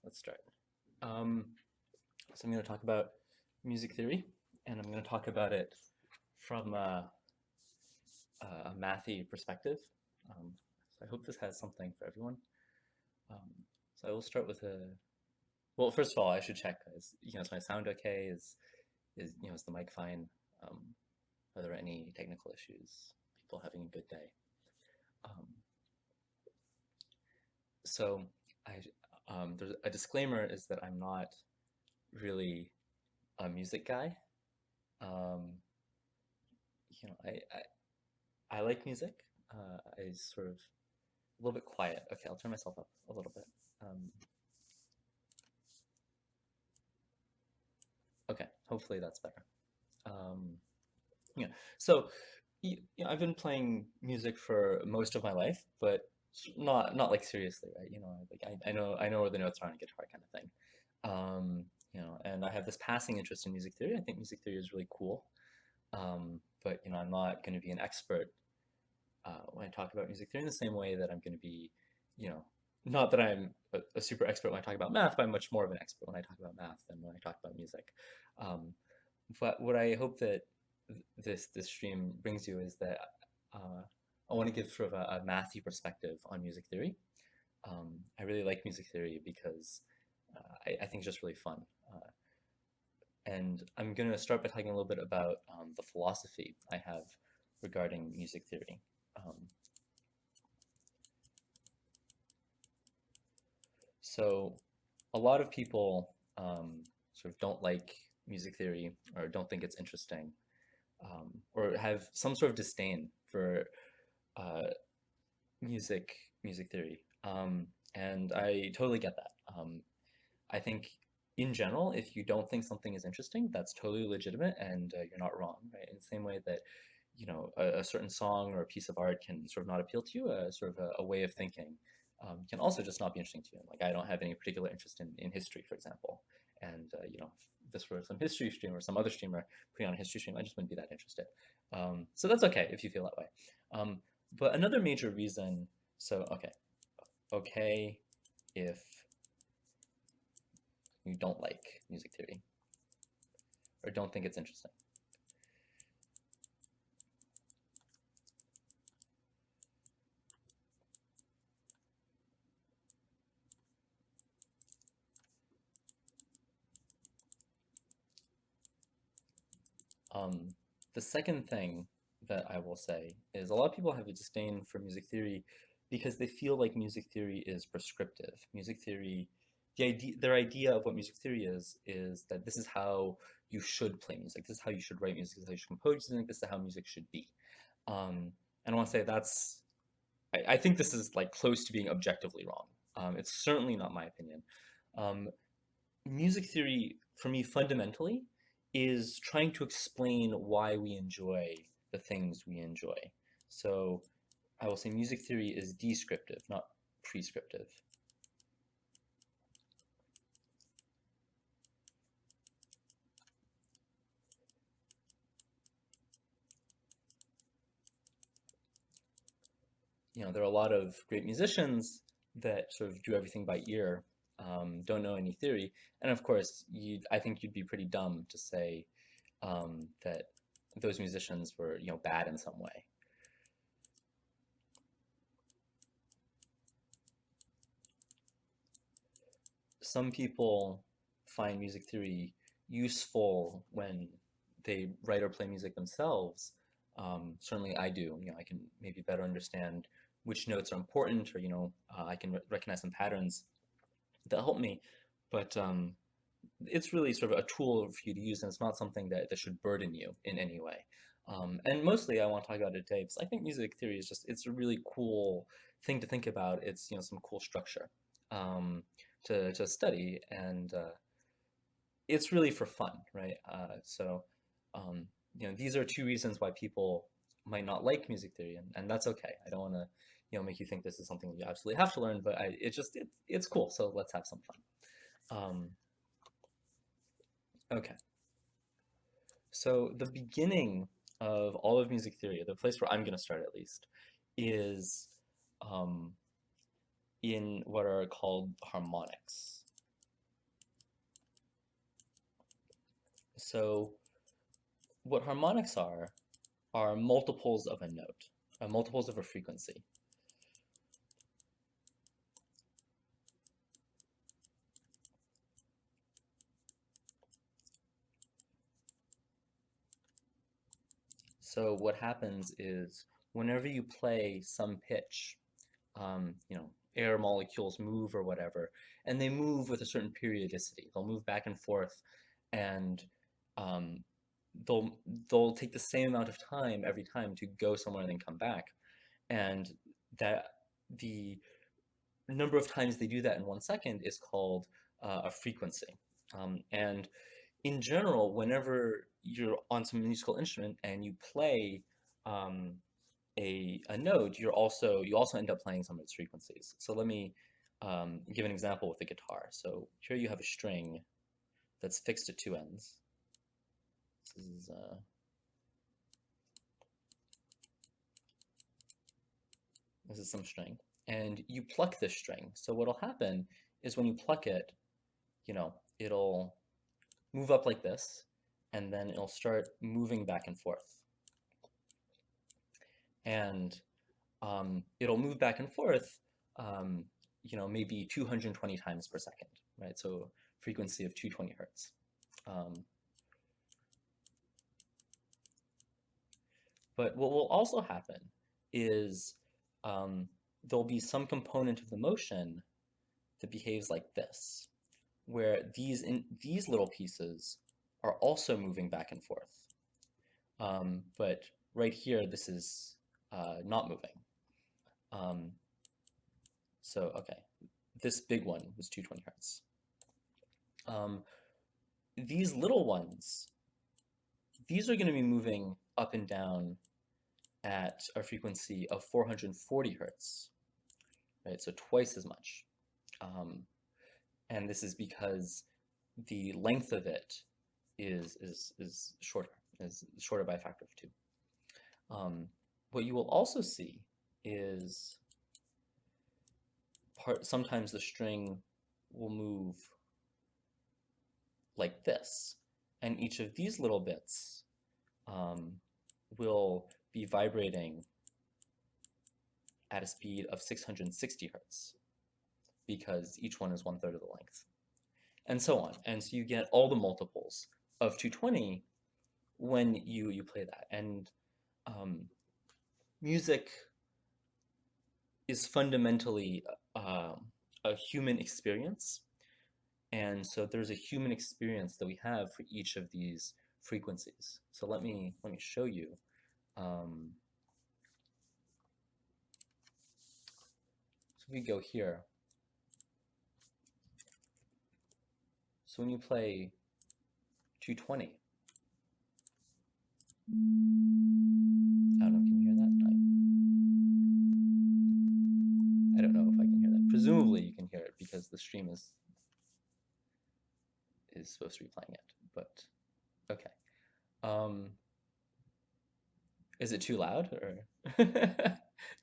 Let's start. Um, so I'm going to talk about music theory, and I'm going to talk about it from a mathy perspective. So I hope this has something for everyone. Um, so I will start with a. Well, first of all, I should check. Is my sound okay? Is the mic fine? Um, are there any technical issues? People having a good day? Um, so I there's a disclaimer is that I'm not really a music guy. Um, I like music. I sort of a little bit quiet. Okay, I'll turn myself up a little bit. Okay, hopefully that's better. Um, yeah, so I've been playing music for most of my life, but not like seriously, right? I know where the notes are on a guitar kind of thing. And I have this passing interest in music theory. I think music theory is really cool. But I'm not going to be an expert when I talk about music theory in the same way that I'm going to be, you know, not that I'm a super expert when I talk about math, but I'm much more of an expert when I talk about math than when I talk about music. Um, but what I hope that this stream brings you is that uh, I want to give sort of a mathy perspective on music theory. I really like music theory because I think it's just really fun. And I'm going to start by talking a little bit about the philosophy I have regarding music theory. Um, So a lot of people sort of don't like music theory or don't think it's interesting or have some sort of disdain for uh, music music theory. And I totally get that. I think in general, if you don't think something is interesting, that's totally legitimate and you're not wrong, right? In the same way that a certain song or a piece of art can sort of not appeal to you, sort of a way of thinking can also just not be interesting to you. Like I don't have any particular interest in history, for example, and if this were some history stream or some other streamer putting on a history stream, I just wouldn't be that interested. So that's okay if you feel that way. Um, but another major reason, so okay, if you don't like music theory or don't think it's interesting. Um, the second thing that I will say is a lot of people have a disdain for music theory because they feel like music theory is prescriptive. Their idea of what music theory is that this is how you should play music, this is how you should write music, this is how you should compose music, this is how music should be. And I want to say I think this is like close to being objectively wrong. It's certainly not my opinion. Um, Music theory, for me, fundamentally, is trying to explain why we enjoy the things we enjoy. So I will say music theory is descriptive, not prescriptive. There are a lot of great musicians that sort of do everything by ear, don't know any theory, and of course, I think you'd be pretty dumb to say that those musicians were, bad in some way. Some people find music theory useful when they write or play music themselves. Certainly, I do. I can maybe better understand which notes are important, or I can recognize some patterns that help me. But it's really sort of a tool for you to use, and it's not something that should burden you in any way. And mostly, I want to talk about it today because I think music theory is it's a really cool thing to think about. It's some cool structure to study, and it's really for fun, right? Um, these are two reasons why people might not like music theory, and that's okay. I don't want to make you think this is something you absolutely have to learn, but it's cool. So let's have some fun. Okay. So the beginning of all of music theory, the place where I'm going to start at least, is um, in what are called harmonics. So what harmonics are multiples of a note, multiples of a frequency. So what happens is whenever you play some pitch, air molecules move or whatever, and they move with a certain periodicity. They'll move back and forth, and um, they'll they'll take the same amount of time every time to go somewhere and then come back, and that the number of times they do that in 1 second is called a frequency. And in general, whenever you're on some musical instrument and you play um, a note, you also end up playing some of its frequencies. So let me give an example with the guitar. So here you have a string that's fixed at two ends. This is some string, and you pluck this string. So what'll happen is when you pluck it, it'll move up like this, and then it'll start moving back and forth. And it'll move back and forth, maybe 220 times per second, right? So frequency of 220 hertz. But what will also happen is there'll be some component of the motion that behaves like this, where these little pieces are also moving back and forth. But right here, this is not moving. So, okay, this big one was 220 hertz. These little ones, these are going to be moving up and down at a frequency of 440 hertz, right? So twice as much. And this is because the length of it is shorter by a factor of 2. What you will also see is sometimes the string will move like this, and each of these little bits will be vibrating at a speed of 660 hertz, because each one is 1/3 of the length, and so on. And so you get all the multiples of 220 when you play that. And music is fundamentally a human experience, and so there's a human experience that we have for each of these frequencies. So let me show you. So we go here. So when you play 220, I don't know, can you hear that? I don't know if I can hear that. Presumably you can hear it because the stream is supposed to be playing it, but okay. Is it too loud, or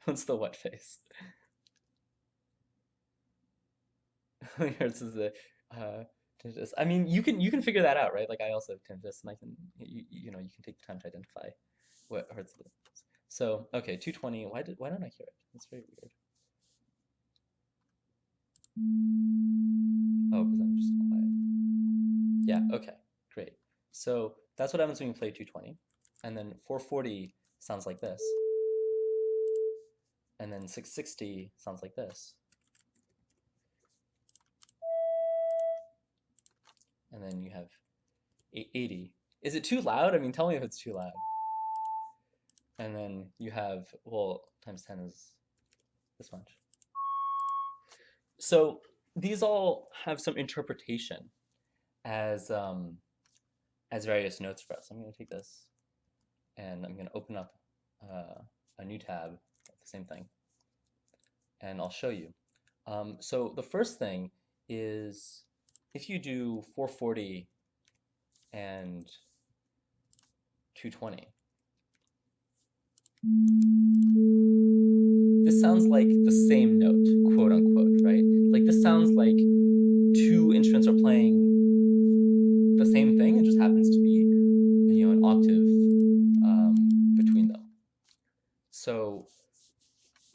what's the what face? Hertz is the tinnitus. I mean, you can figure that out, right? Like I also have tinnitus, and I can you can take the time to identify what hertz it is. So okay, 220. Why don't I hear it? That's very weird. Oh, because I'm just quiet. Yeah. Okay. Great. So that's what happens when you play 220, and then 440 sounds like this, and then 660 sounds like this. And then you have 880. Is it too loud? I mean, tell me if it's too loud. And then you have, well, times 10 is this much. So these all have some interpretation as various notes for us. I'm going to take this and I'm going to open up a new tab, the same thing, and I'll show you. So the first thing is, if you do 440 and 220, this sounds like the same note, quote unquote,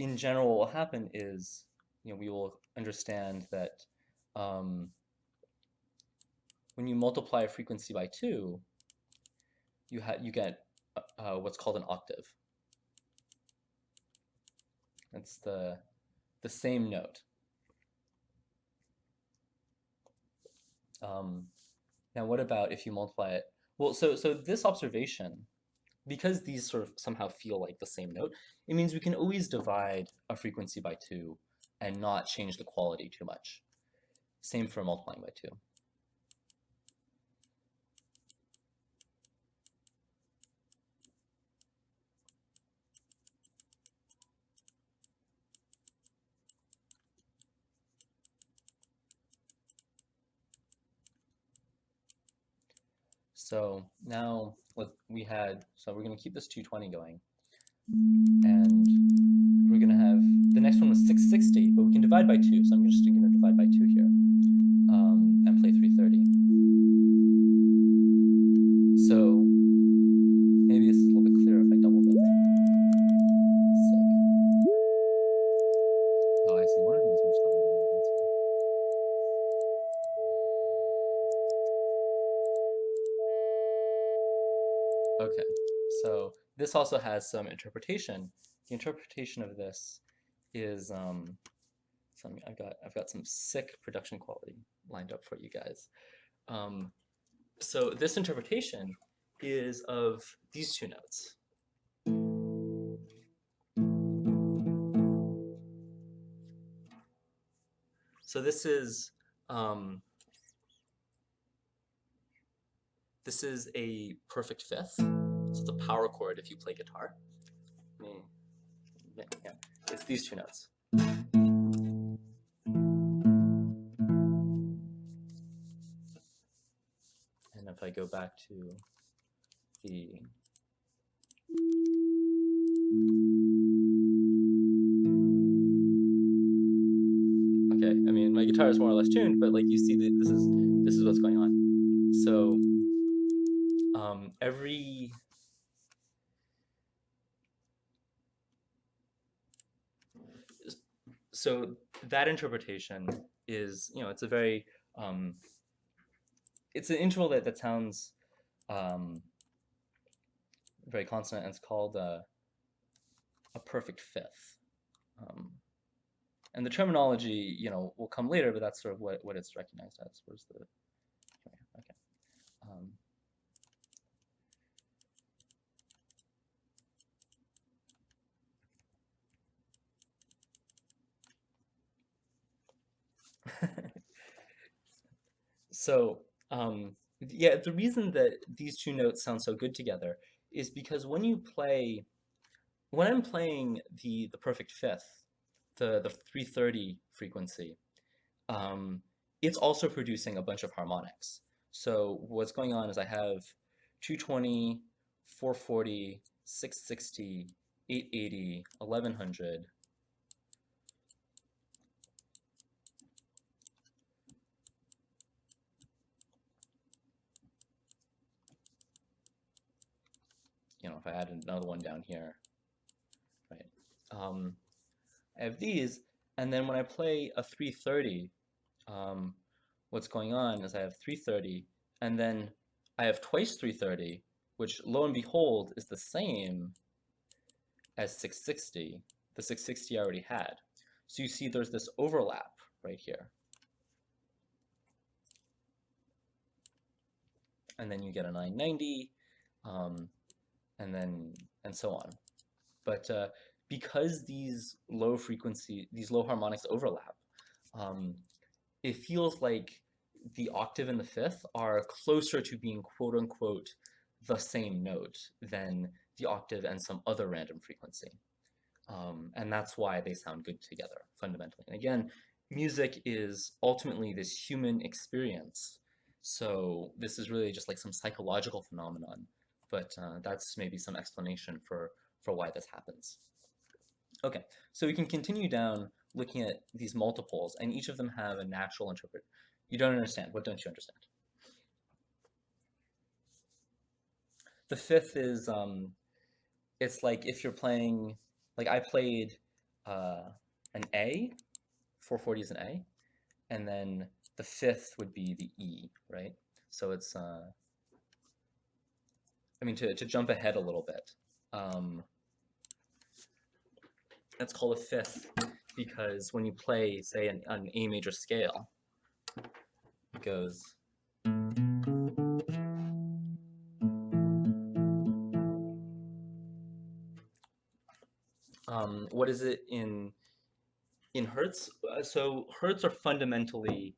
in general, what will happen is, we will understand that um, when you multiply a frequency by 2, you get what's called an octave. That's the same note. Now, what about if you multiply it? Well, so this observation, because these sort of somehow feel like the same note, it means we can always divide a frequency by 2 and not change the quality too much. Same for multiplying by 2. So now so we're going to keep this 220 going. And we're going to have, the next one was 660, but we can divide by 2. So I'm just going to divide by 2 here and play 330. So maybe this is a little bit clearer if I double both. Sick. Oh, I see. One of them is much louder than the other. That's fine. Okay, so this also has some interpretation. The interpretation of this is I've got some sick production quality lined up for you guys. So this interpretation is of these two notes. So this is a perfect fifth. So it's a power chord if you play guitar. Yeah, it's these two notes. And if I go back to the okay, I mean my guitar is more or less tuned, but like you see that this is what's going on. So so that interpretation is, it's a very it's an interval that sounds very consonant, and it's called a perfect fifth. And the terminology, will come later, but that's sort of what it's recognized as. Where's the okay. So yeah, the reason that these two notes sound so good together is because when I'm playing the perfect fifth, the 330 frequency, it's also producing a bunch of harmonics. So what's going on is I have 220, 440, 660, 880, 1100. If I add another one down here, right? I have these, and then when I play a 330, what's going on is I have 330, and then I have twice 330, which lo and behold is the same as 660. The 660 I already had. So you see there's this overlap right here. And then you get a 990, and so on. But because these low harmonics overlap, it feels like the octave and the fifth are closer to being quote unquote the same note than the octave and some other random frequency. And that's why they sound good together, fundamentally. And again, music is ultimately this human experience. So this is really just like some psychological phenomenon, but that's maybe some explanation for why this happens. Okay, so we can continue down looking at these multiples, and each of them have a natural interpret. You don't understand. What don't you understand? The fifth is, it's like if you're playing, like I played uh, an A, 440 is an A, and then the fifth would be the E, right? So it's, I mean, to jump ahead a little bit, that's called a fifth because when you play, say, an A major scale, it goes. What is it in hertz? So hertz are fundamentally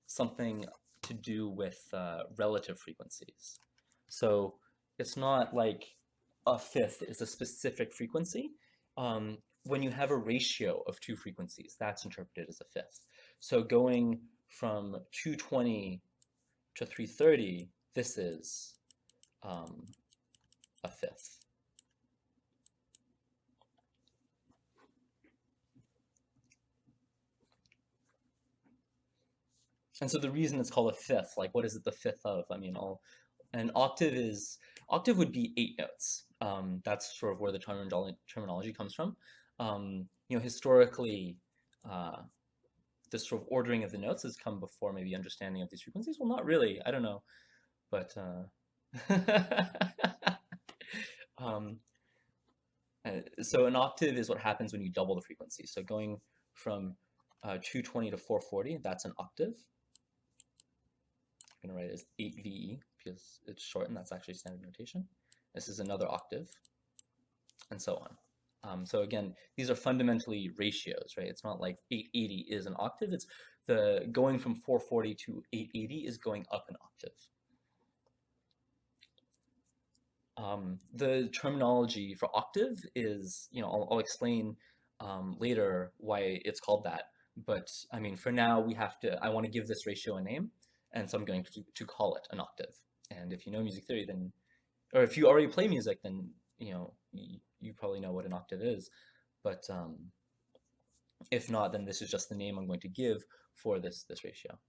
something to do with relative frequencies. So it's not like a fifth is a specific frequency. When you have a ratio of two frequencies, that's interpreted as a fifth. So going from 220 to 330, this is a fifth. And so the reason it's called a fifth, like what is it the fifth of? I mean, an octave would be 8 notes. That's sort of where the terminology comes from. Historically, uh, this sort of ordering of the notes has come before maybe understanding of these frequencies. Well, not really. I don't know, but um, so an octave is what happens when you double the frequency. So going from 220 to 440, that's an octave. I'm going to write it as 8VE because it's short and that's actually standard notation. This is another octave, and so on. So again, these are fundamentally ratios, right? It's not like 880 is an octave. It's the going from 440 to 880 is going up an octave. The terminology for octave is, I'll explain later why it's called that. But I mean, for now, I want to give this ratio a name, and so I'm going to call it an octave. And if you know music theory, then, or if you already play music, then, you probably know what an octave is. But if not, then this is just the name I'm going to give for this ratio.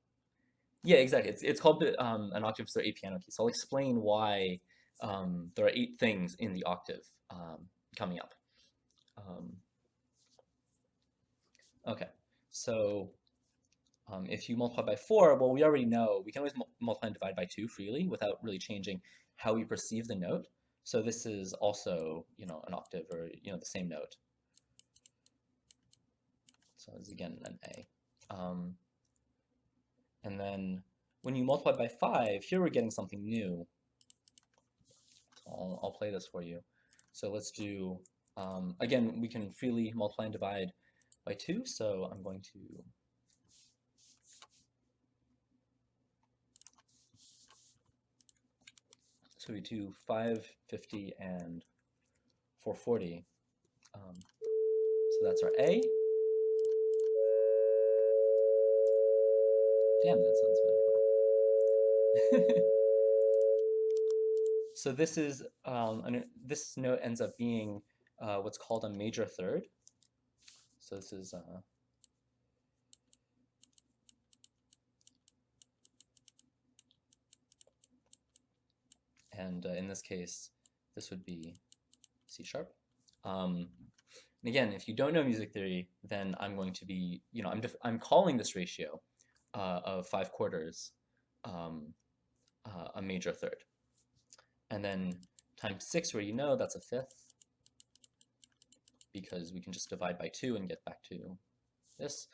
Yeah, exactly. It's called an octave because there are 8 piano keys. So I'll explain why there are 8 things in the octave coming up. Okay, so if you multiply by 4, well, we already know we can always multiply and divide by 2 freely without really changing how we perceive the note. So this is also, an octave or, the same note. So this is again an A. And then when you multiply by 5, here we're getting something new. So I'll play this for you. So let's do, again, we can freely multiply and divide by 2. So I'm going to So we do 550 and 440. So that's our A. Damn, that sounds bad. So this is this note ends up being what's called a major third. So this is and in this case, this would be C sharp. And again, if you don't know music theory, then I'm going to be, I'm calling this ratio of 5/4 a major third. And then times 6, where that's a fifth, because we can just divide by 2 and get back to this.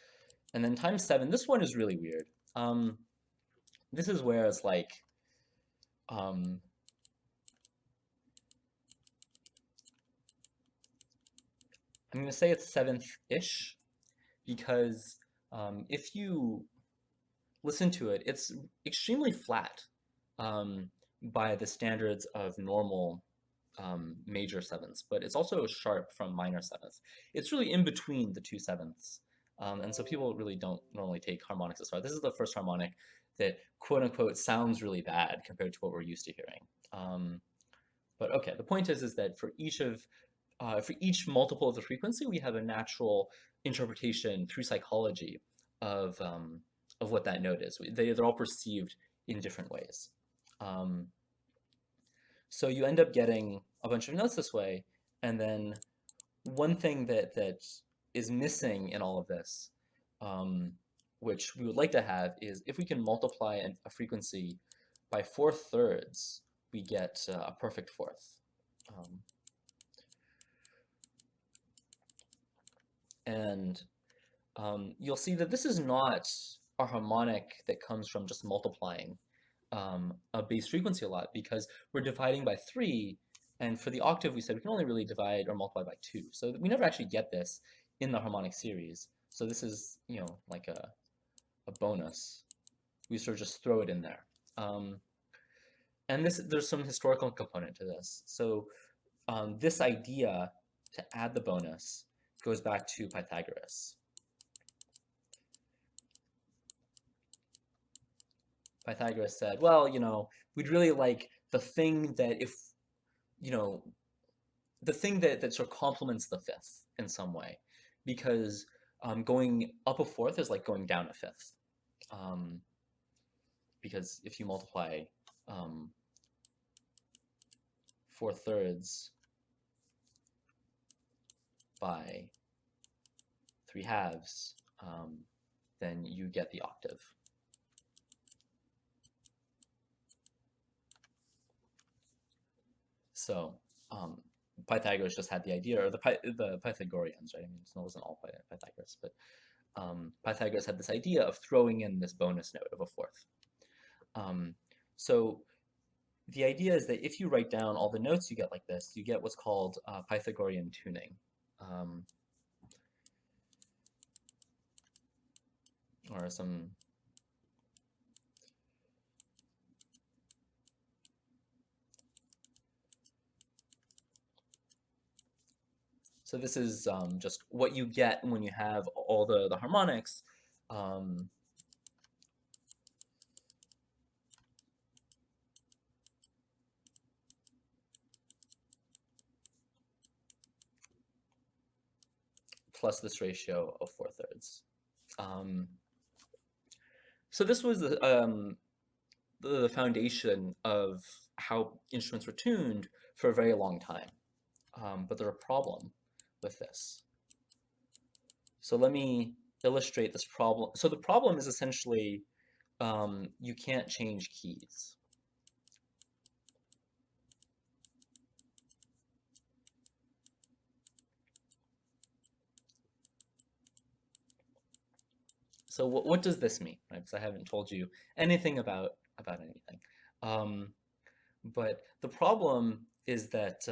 And then times 7, this one is really weird. This is where it's like, I'm going to say it's 7th-ish, because if you listen to it, it's extremely flat by the standards of normal major sevenths, but it's also sharp from minor sevenths. It's really in between the 2/7. And so people really don't normally take harmonics as far. This is the first harmonic that quote unquote sounds really bad compared to what we're used to hearing. But okay, the point is that for each multiple of the frequency, we have a natural interpretation through psychology of what that note is. They're all perceived in different ways. So you end up getting a bunch of notes this way, and then one thing that is missing in all of this, um, which we would like to have, is if we can multiply a frequency by 4/3, we get a perfect fourth. Um, and you'll see that this is not a harmonic that comes from just multiplying a base frequency a lot, because we're dividing by 3, and for the octave we said we can only really divide or multiply by 2. So we never actually get this in the harmonic series. So this is, like a bonus. We sort of just throw it in there. And there's some historical component to this. So this idea to add the bonus goes back to Pythagoras. Pythagoras said, well, we'd really like the thing that the thing that sort of complements the fifth in some way, because going up a fourth is like going down a fifth. Because if you multiply 4/3 by 3/2, then you get the octave. So Pythagoras just had the idea, or the Pythagoreans, right? I mean, it wasn't all Pythagoras, but Pythagoras had this idea of throwing in this bonus note of a fourth. So the idea is that if you write down all the notes you get like this, you get what's called Pythagorean tuning. Or some So this is just what you get when you have all the harmonics. Plus this ratio of 4/3. So this was the foundation of how instruments were tuned for a very long time. But there's a problem with this. So let me illustrate this problem. So the problem is essentially you can't change keys. So what does this mean? Right? Because I haven't told you anything about anything. But the problem is that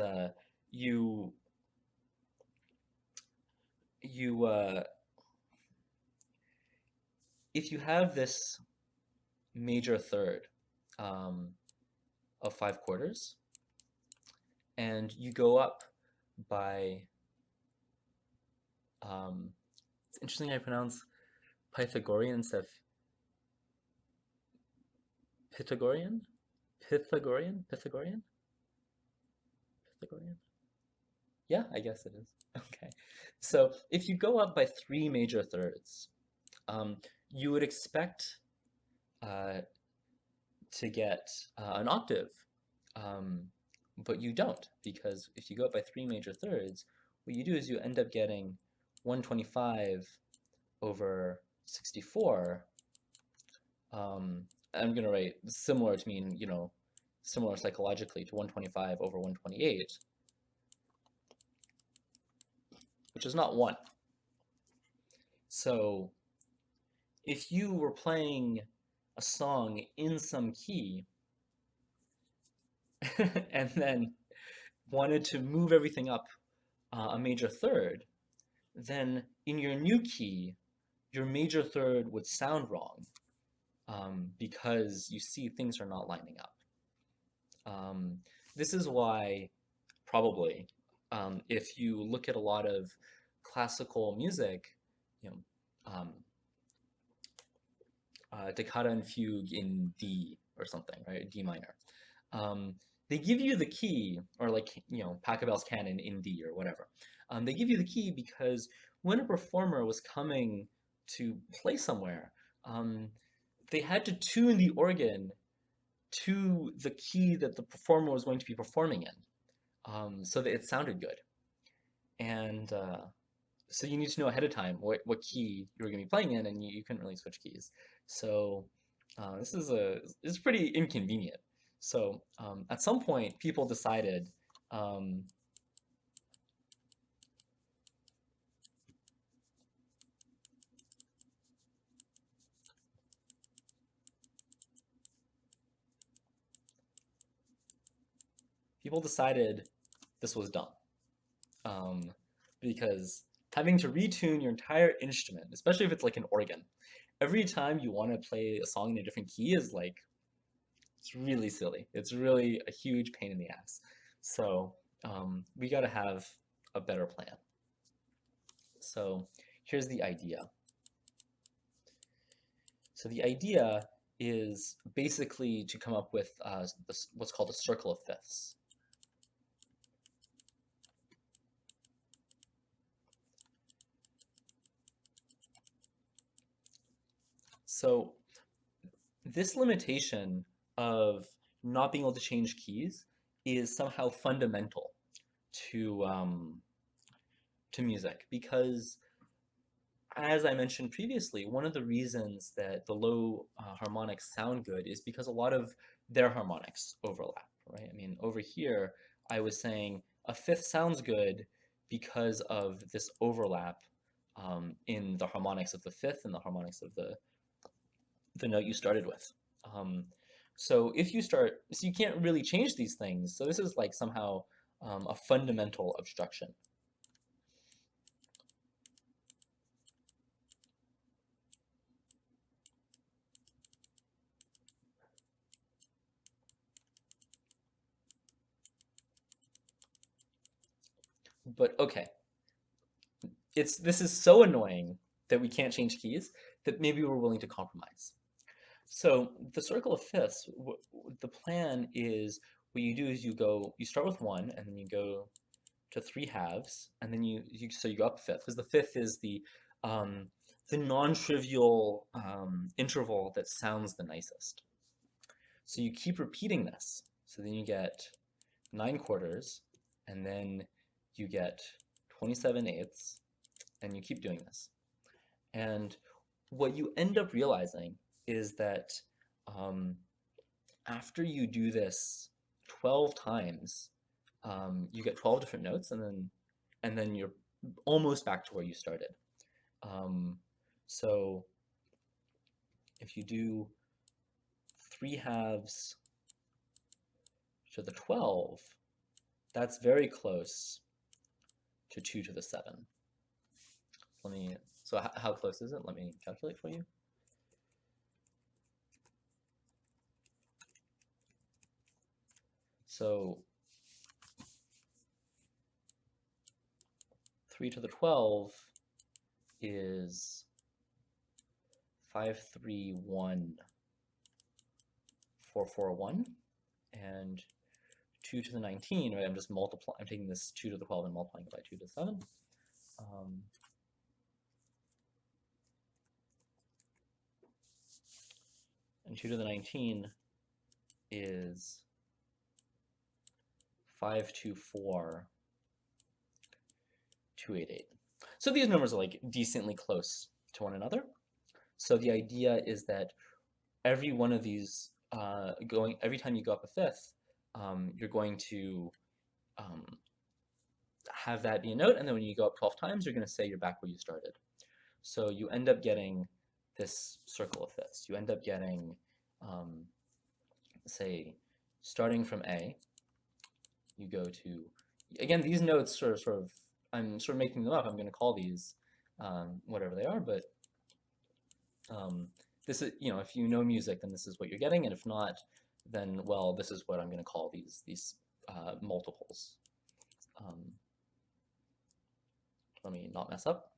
you if you have this major third of 5/4, and you go up by it's interesting I pronounce Pythagorean instead of Pythagorean? Pythagorean? Pythagorean? Pythagorean? Yeah, I guess it is. Okay. So if you go up by 3 major thirds, you would expect to get an octave, but you don't, because if you go up by 3 major thirds, what you do is you end up getting 125 over 64. I'm going to write similar to mean, similar psychologically to 125 over 128, which is not 1. So if you were playing a song in some key and then wanted to move everything up a major third, then in your new key, your major third would sound wrong because you see things are not lining up. This is why probably if you look at a lot of classical music, Toccata and Fugue in D or something, right? D minor. They give you the key, or like, Pachelbel's Canon in D or whatever. They give you the key because when a performer was coming to play somewhere, they had to tune the organ to the key that the performer was going to be performing in, so that it sounded good. and so you need to know ahead of time what key you're going to be playing in, and you couldn't really switch keys. So this is pretty inconvenient. So at some point, um, people decided this was dumb, um, because having to retune your entire instrument, especially if it's like an organ, every time you want to play a song in a different key is like it's really silly. It's really a huge pain in the ass. So we got to have a better plan. So here's the idea. So the idea is basically to come up with what's called a circle of fifths. So this limitation of not being able to change keys is somehow fundamental to music because, as I mentioned previously, one of the reasons that the low harmonics sound good is because a lot of their harmonics overlap, right? I mean, over here, I was saying a fifth sounds good because of this overlap in the harmonics of the fifth and the harmonics of the note you started with. Um, so so you can't really change these things. So this is like somehow a fundamental obstruction. But okay, this is so annoying that we can't change keys that maybe we're willing to compromise. So the circle of fifths, the plan is what you do is you start with one, and then you go to three halves, and then so you go up a fifth, because the fifth is um, the non-trivial interval that sounds the nicest. So you keep repeating this. So then you get 9/4, and then you get 27/8, and you keep doing this. And what you end up realizing is that um, after you do this 12 times, you get 12 different notes, and then you're almost back to where you started. Um, so if you do three halves to the 12, that's very close to 2 to the 7. So how close is it? Let me calculate for you. So 3 to the 12 is 531,441, and 2 to the 19, right? I'm taking this 2 to the 12 and multiplying it by 2 to the 7. And 2 to the 19 is 524,288. So these numbers are like decently close to one another. So the idea is that every one of these every time you go up a fifth, you're going to um, have that be a note, and then when you go up 12 times, you're going to say you're back where you started. So you end up getting this circle of fifths. You end up getting, say, starting from A, you go to, again, these notes are sort of, I'm sort of making them up. I'm going to call these whatever they are, but this is, if you know music, then this is what you're getting, and if not, then, well, this is what I'm going to call these multiples. Let me not mess up.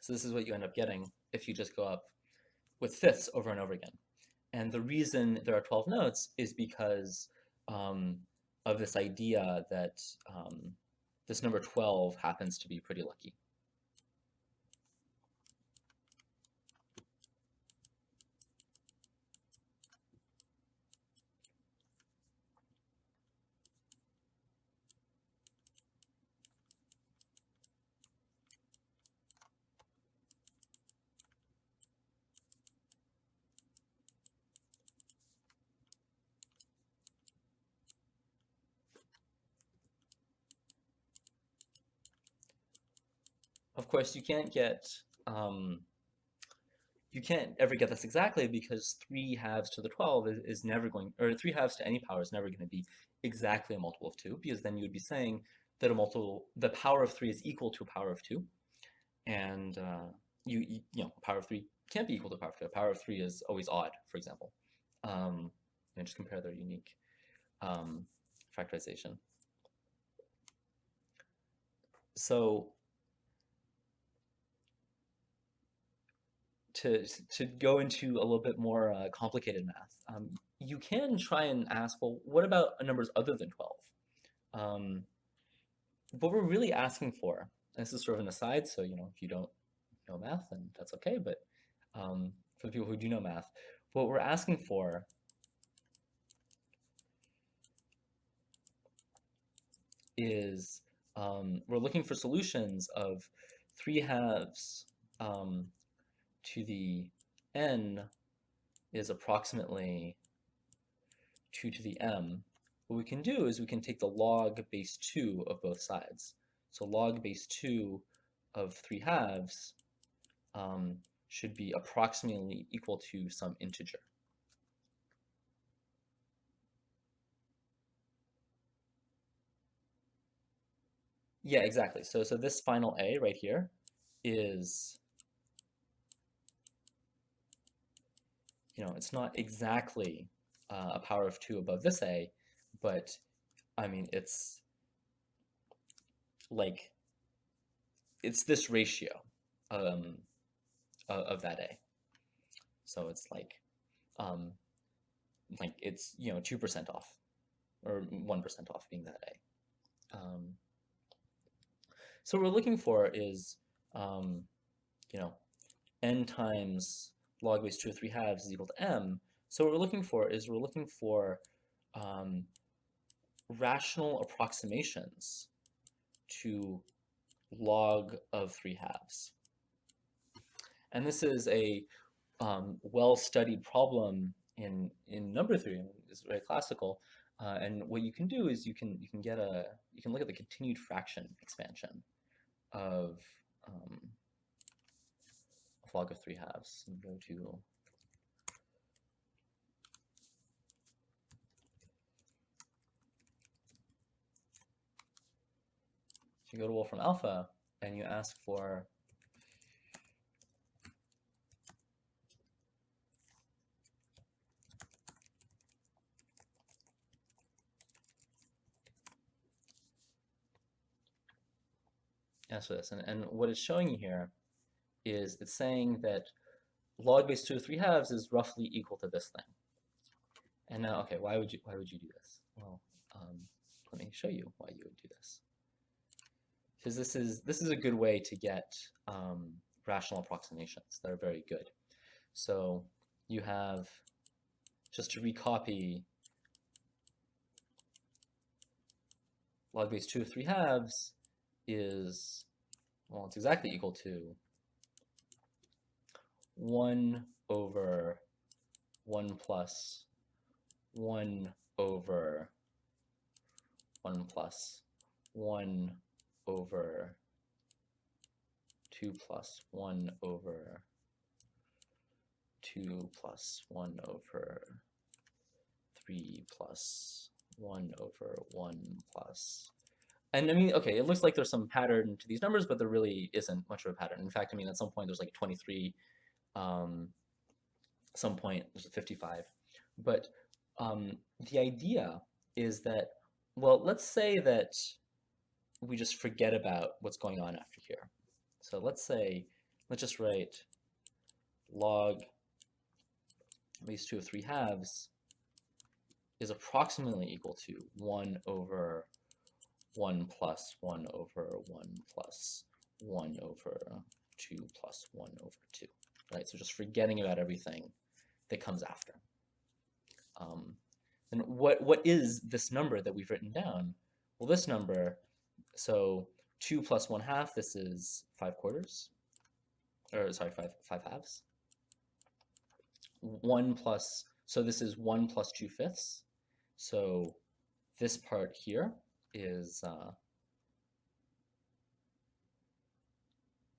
So this is what you end up getting if you just go up with fifths over and over again. And the reason there are 12 notes is because um, of this idea that this number 12 happens to be pretty lucky. Of course, you can't ever get this exactly because 3 halves to the 12 is never going, or 3 halves to any power is never going to be exactly a multiple of 2, because then you would be saying that the power of 3 is equal to a power of 2, and a power of 3 can't be equal to a power of 2. A power of 3 is always odd, for example. And just compare their unique factorization. So to go into a little bit more complicated math, you can try and ask, well, what about numbers other than 12? What we're really asking for, and this is sort of an aside, so if you don't know math, then that's okay, but for the people who do know math, what we're asking for is we're looking for solutions of 3 halves to the n is approximately 2 to the m. What we can do is we can take the log base 2 of both sides. So log base 2 of 3 halves should be approximately equal to some integer. Yeah, exactly. So this final a right here is, it's not exactly a power of 2 above this a, but I mean, it's like, it's this ratio of that a. So it's like it's 2% off, or 1% off being that a. So what we're looking for is n times log base 2 of 3 halves is equal to m. So what we're looking for rational approximations to log of 3 halves. And this is a well-studied problem in number theory. It's very classical. And what you can do is you can look at the continued fraction expansion of log of 3 halves. And go to if you go to Wolfram Alpha and you ask for answer this, and what it's showing you here is it's saying that log base 2 of 3 halves is roughly equal to this thing. And now, okay, why would you do this? Well, let me show you why you would do this. Because this is a good way to get rational approximations that are very good. So you have, just to recopy, log base 2 of 3 halves is, well, it's exactly equal to 1 over 1 plus 1 over 1 plus 1 over 2 plus 1 over 2 plus 1 over 3 plus 1 over 1 plus. And I mean, okay, it looks like there's some pattern to these numbers, but there really isn't much of a pattern. In fact, I mean, at some point there's like 23, some point there's a 55. But the idea is that, well, let's say that we just forget about what's going on after here. So let's say let's just write log base 2 of 3 halves is approximately equal to 1 over 1 plus 1 over 1 plus 1 over 2 plus 1 over 2, right? So just forgetting about everything that comes after. And what is this number that we've written down? Well, this number, so 2 plus 1 half, this is 5 quarters, or sorry, 5 halves. 1 plus, so this is 1 plus 2 fifths. So this part here is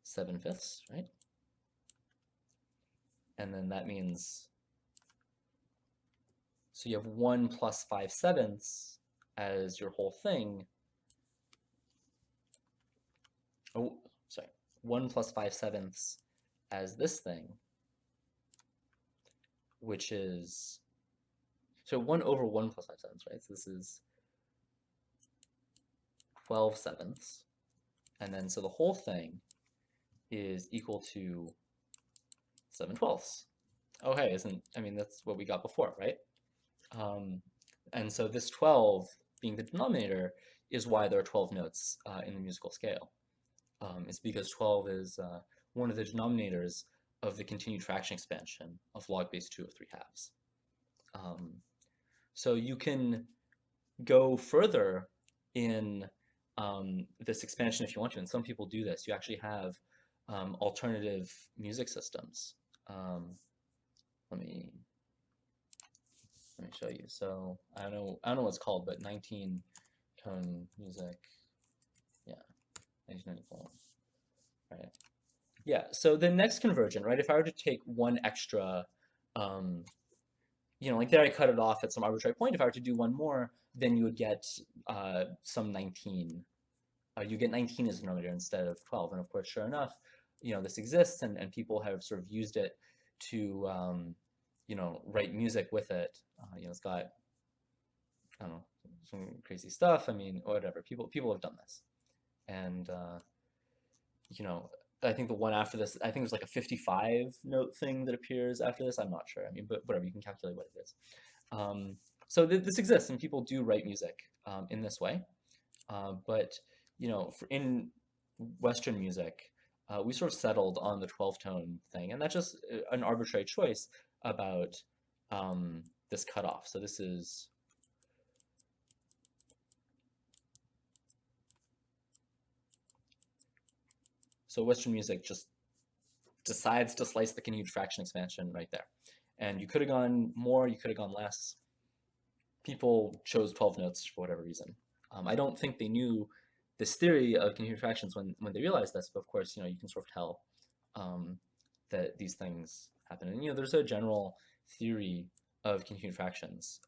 7 fifths, right? And then that means, so you have 1 plus 5 sevenths as your whole thing. Oh, sorry, 1 plus 5 sevenths as this thing, which is, so 1 over 1 plus 5 sevenths, right? So this is 12 sevenths. And then so the whole thing is equal to 7 twelfths. Oh, hey, I mean, that's what we got before, right? And so this 12 being the denominator is why there are 12 notes in the musical scale. It's because 12 is one of the denominators of the continued fraction expansion of log base 2 of 3 halves. So you can go further in this expansion if you want to, and some people do this. You actually have alternative music systems. Let me show you. So I don't know what it's called, but 19-tone music. Yeah, 1994. Right. Yeah. So the next convergent, right? If I were to take one extra, like there I cut it off at some arbitrary point. If I were to do one more, then you would get some 19. You get 19 as a denominator instead of 12. And of course, sure enough, this exists, and people have sort of used it to write music with it. It's got, I don't know, some crazy stuff. I mean, whatever. People have done this, and I think the one after this, I think there's like a 55 note thing that appears after this. I'm not sure. I mean, but whatever. You can calculate what it is. So this exists, and people do write music in this way. But in Western music, we sort of settled on the 12-tone thing, and that's just an arbitrary choice about this cutoff. So this is Western music just decides to slice the continued fraction expansion right there. And you could have gone more, you could have gone less. People chose 12 notes for whatever reason. I don't think they knew this theory of continued fractions when they realized this, but of course, you can sort of tell that these things happen. And there's a general theory of continued fractions.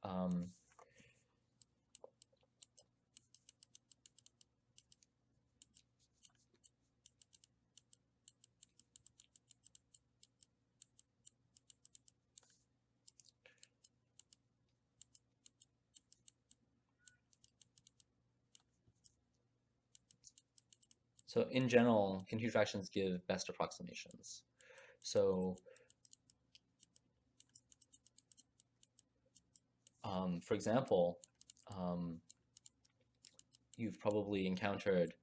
So in general, continued fractions give best approximations. So for example, you've probably encountered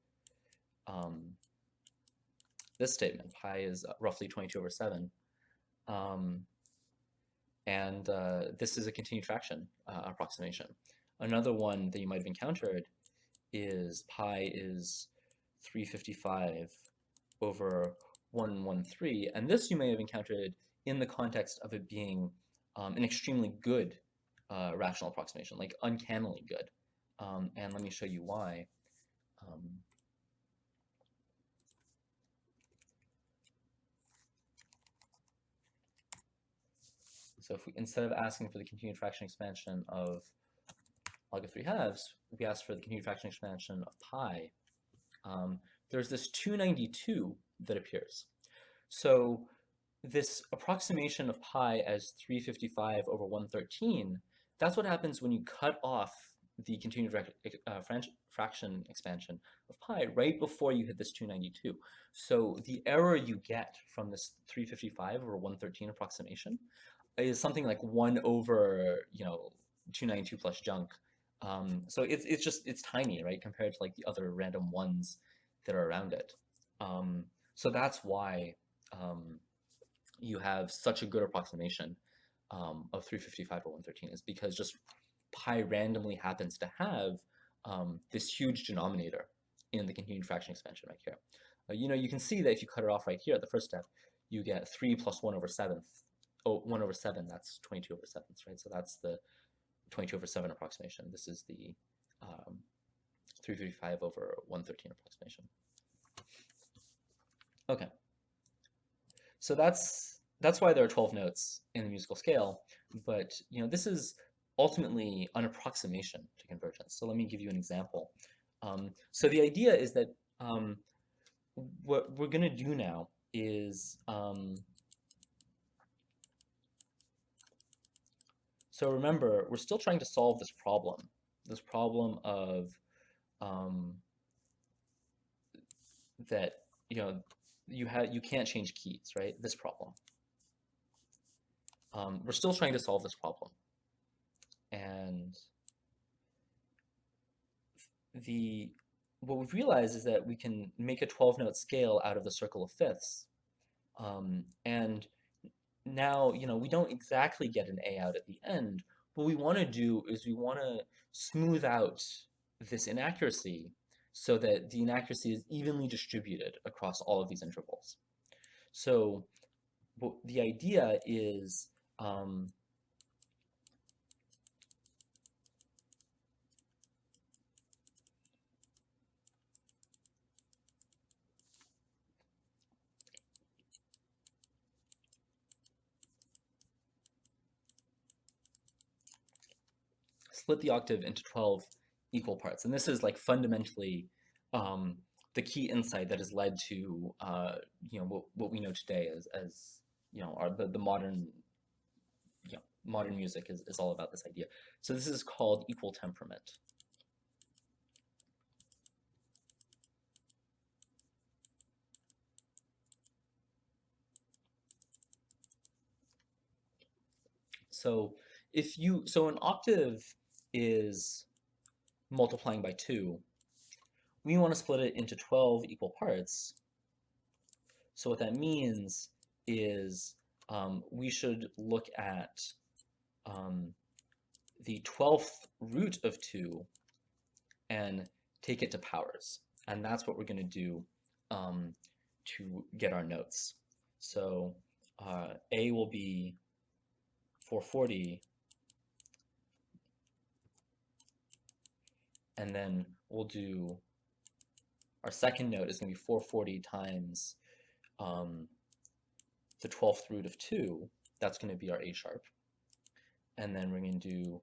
this statement: pi is roughly 22 over 7. And this is a continued fraction approximation. Another one that you might have encountered is pi is 355 over 113. And this you may have encountered in the context of it being an extremely good rational approximation, like uncannily good. And let me show you why. So if we, instead of asking for the continued fraction expansion of log of 3 halves, we ask for the continued fraction expansion of pi. There's this 292 that appears. So this approximation of pi as 355 over 113, that's what happens when you cut off the continued fraction expansion of pi right before you hit this 292. So the error you get from this 355 over 113 approximation is something like 1 over, 292 plus junk. So it's tiny, right, compared to like the other random ones that are around it. So that's why you have such a good approximation of 355 or 113, is because just pi randomly happens to have this huge denominator in the continued fraction expansion right here. You can see that if you cut it off right here at the first step, you get 3 plus 1 over 7th. Oh, 1 over 7, that's 22 over 7th, right? So that's the 22 over 7 approximation. This is the 355 over 113 approximation. Okay. So that's why there are 12 notes in the musical scale, but this is ultimately an approximation to convergence. So let me give you an example. So the idea is that what we're going to do now is so remember, we're still trying to solve this problem of that you can't change keys, right? This problem. We're still trying to solve this problem, and what we've realized is that we can make a 12-note scale out of the circle of fifths, and now we don't exactly get an A out at the end. What we want to do is we want to smooth out this inaccuracy so that the inaccuracy is evenly distributed across all of these intervals. So the idea is split the octave into 12 equal parts. And this is like fundamentally the key insight that has led to what we know today as the modern modern music is all about this idea. So this is called equal temperament. So an octave is multiplying by 2. We want to split it into 12 equal parts. So what that means is we should look at the 12th root of 2 and take it to powers. And that's what we're going to do to get our notes. So A will be 440, and then we'll do our second note is going to be 440 times the 12th root of 2. That's going to be our A sharp. And then we're going to do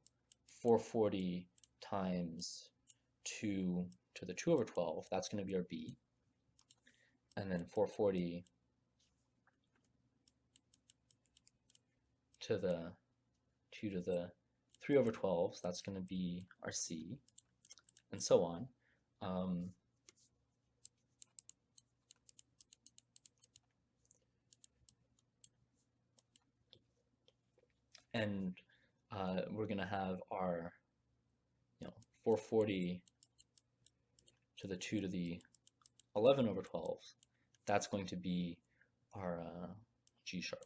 440 times 2 to the 2 over 12. That's going to be our B. And then 440 to the 2 to the 3 over 12. So that's going to be our C, and so on. And we're going to have our 440 to the 2 to the 11 over 12. That's going to be our G sharp.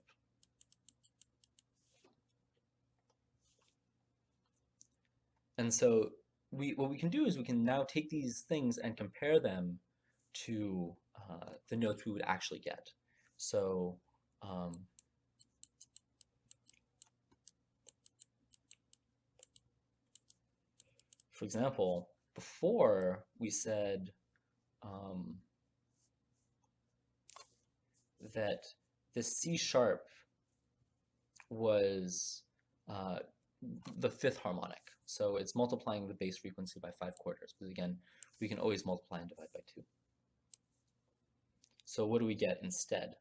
And so what we can do is we can now take these things and compare them to the notes we would actually get. So for example, before we said that the C sharp was the fifth harmonic. So it's multiplying the base frequency by 5/4, because again, we can always multiply and divide by 2. So what do we get instead?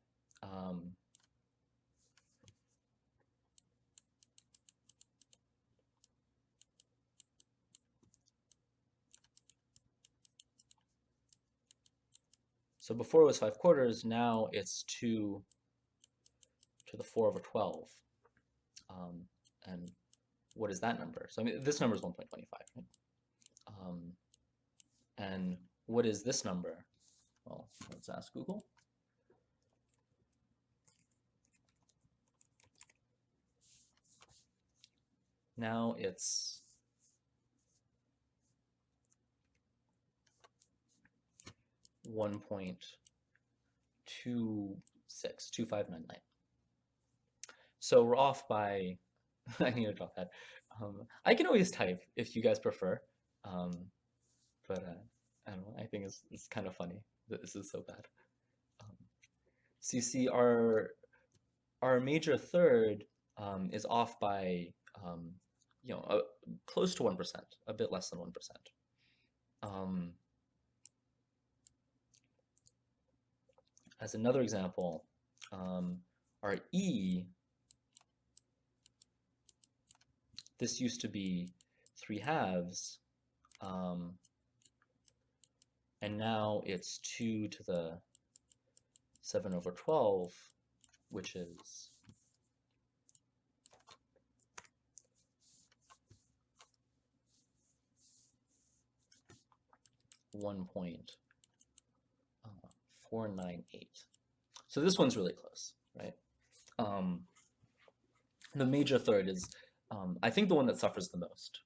So before it was 5/4, now it's 2 to the 4/12. And what is that number? So I mean, this number is 1.25, right? And what is this number? Well, let's ask Google. Now it's 1.262599. So we're off by, I need to drop that. I can always type if you guys prefer, but I don't know, I think it's kind of funny that this is so bad. So you see our major third is off by, close to 1%, a bit less than 1%. As another example, our E, this used to be 3/2, and now it's 2 to the 7/12, which is 1.498. So this one's really close, right? The major third is, I think, the one that suffers the most.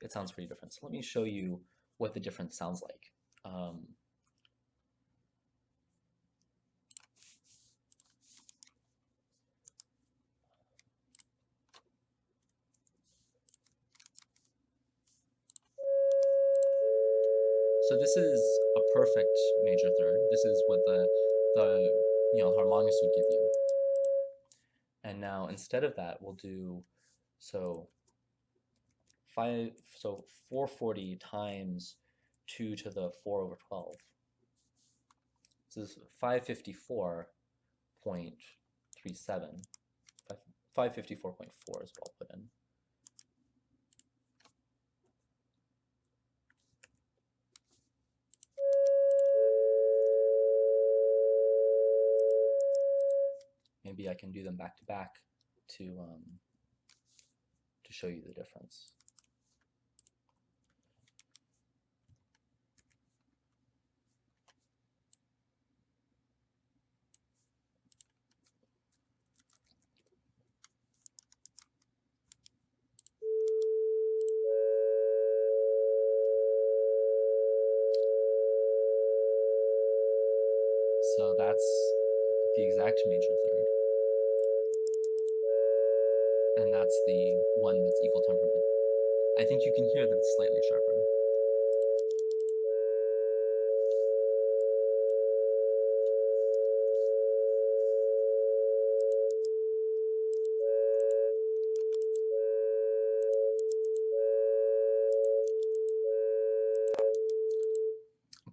It sounds pretty different. So let me show you what the difference sounds like. So this is a perfect major third. This is what the harmonics would give you. And now instead of that, we'll do, so 440 times 2 to the 4/12. This is 554.37. 554.4 is what I'll put in. Maybe I can do them back to back to show you the difference. So that's the exact major third. And that's the one that's equal temperament. I think you can hear that it's slightly sharper.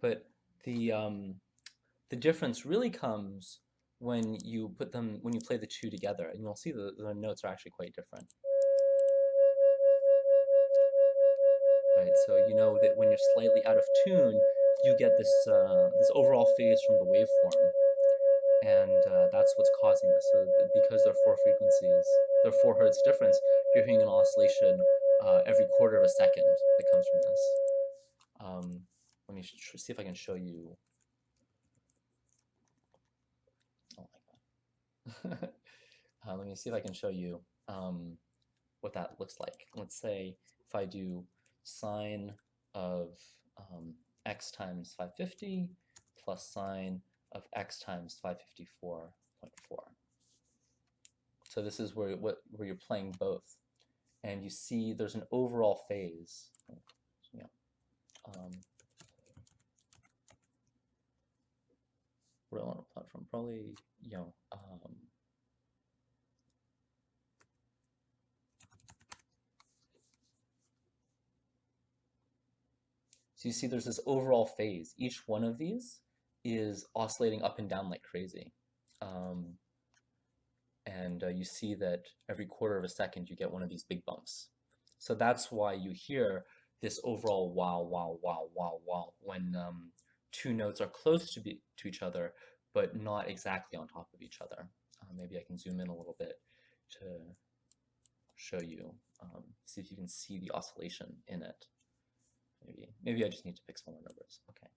But the difference really comes when you play the two together, and you'll see the notes are actually quite different. Right, so you know that when you're slightly out of tune, you get this overall phase from the waveform, and that's what's causing this. So because there are 4 frequencies, there are 4 hertz difference, you're hearing an oscillation every quarter of a second that comes from this. Let me see if I can show you. Oh my god. Let me see if I can show you what that looks like. Let's say if I do sine of x times 550 plus sine of x times 554.4. So this is where you're playing both, and you see there's an overall phase. We're on a platform, probably, so you see there's this overall phase. Each one of these is oscillating up and down like crazy. And you see that every quarter of a second you get one of these big bumps. So that's why you hear this overall wow, wow, wow, wow, wow when two notes are close to each other, but not exactly on top of each other. Maybe I can zoom in a little bit to show you, see if you can see the oscillation in it. Maybe I just need to pick smaller numbers. Okay.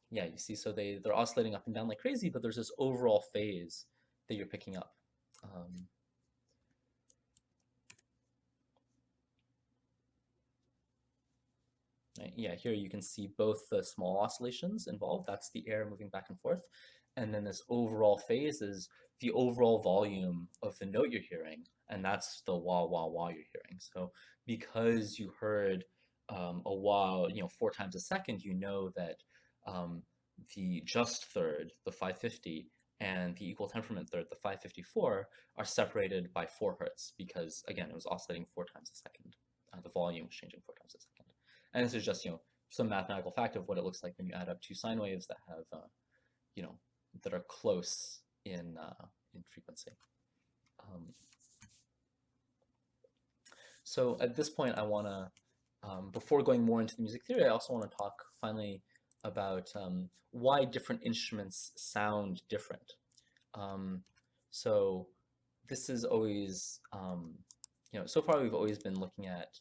Yeah, you see, so they're oscillating up and down like crazy, but there's this overall phase that you're picking up. Right, yeah, here you can see both the small oscillations involved. That's the air moving back and forth. And then this overall phase is the overall volume of the note you're hearing, and that's the wah, wah, wah you're hearing. So because you heard a wah, 4 times a second, you know that the just third, the 550, and the equal temperament third, the 554, are separated by 4 hertz because, again, it was oscillating 4 times a second. The volume was changing 4 times a second. And this is just, some mathematical fact of what it looks like when you add up two sine waves that have, that are close in frequency. So at this point, I want to, before going more into the music theory, I also want to talk finally about why different instruments sound different. So this is always, so far we've always been looking at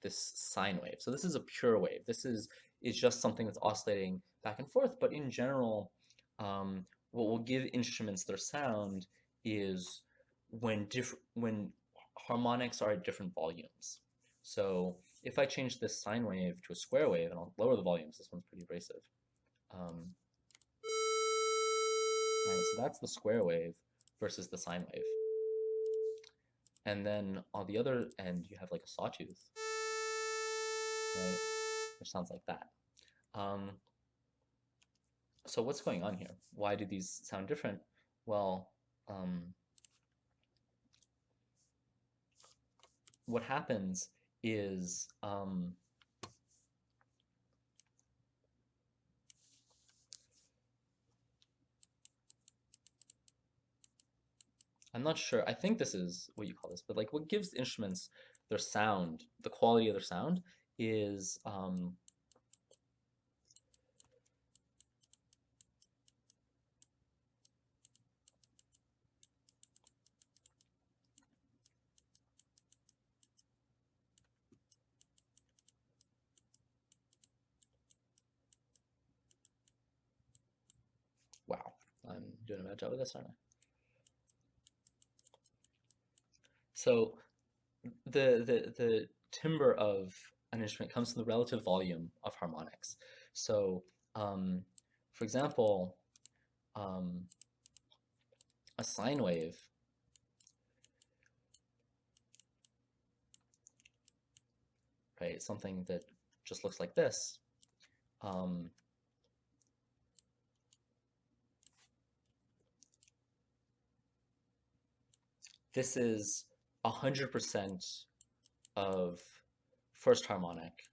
this sine wave. So this is a pure wave. This is just something that's oscillating back and forth. But in general, what will give instruments their sound is when harmonics are at different volumes. So if I change this sine wave to a square wave, and I'll lower the volumes, this one's pretty abrasive. Right, so that's the square wave versus the sine wave. And then on the other end, you have like a sawtooth, right, which sounds like that. So what's going on here? Why do these sound different? Well, what happens is I'm not sure. I think this is what you call this, but like what gives instruments their sound, the quality of their sound, is wow, I'm doing a bad job of this, aren't I? So the timbre of an instrument comes from the relative volume of harmonics. So for example, a sine wave right? Something that just looks like this. This is 100% of first harmonic.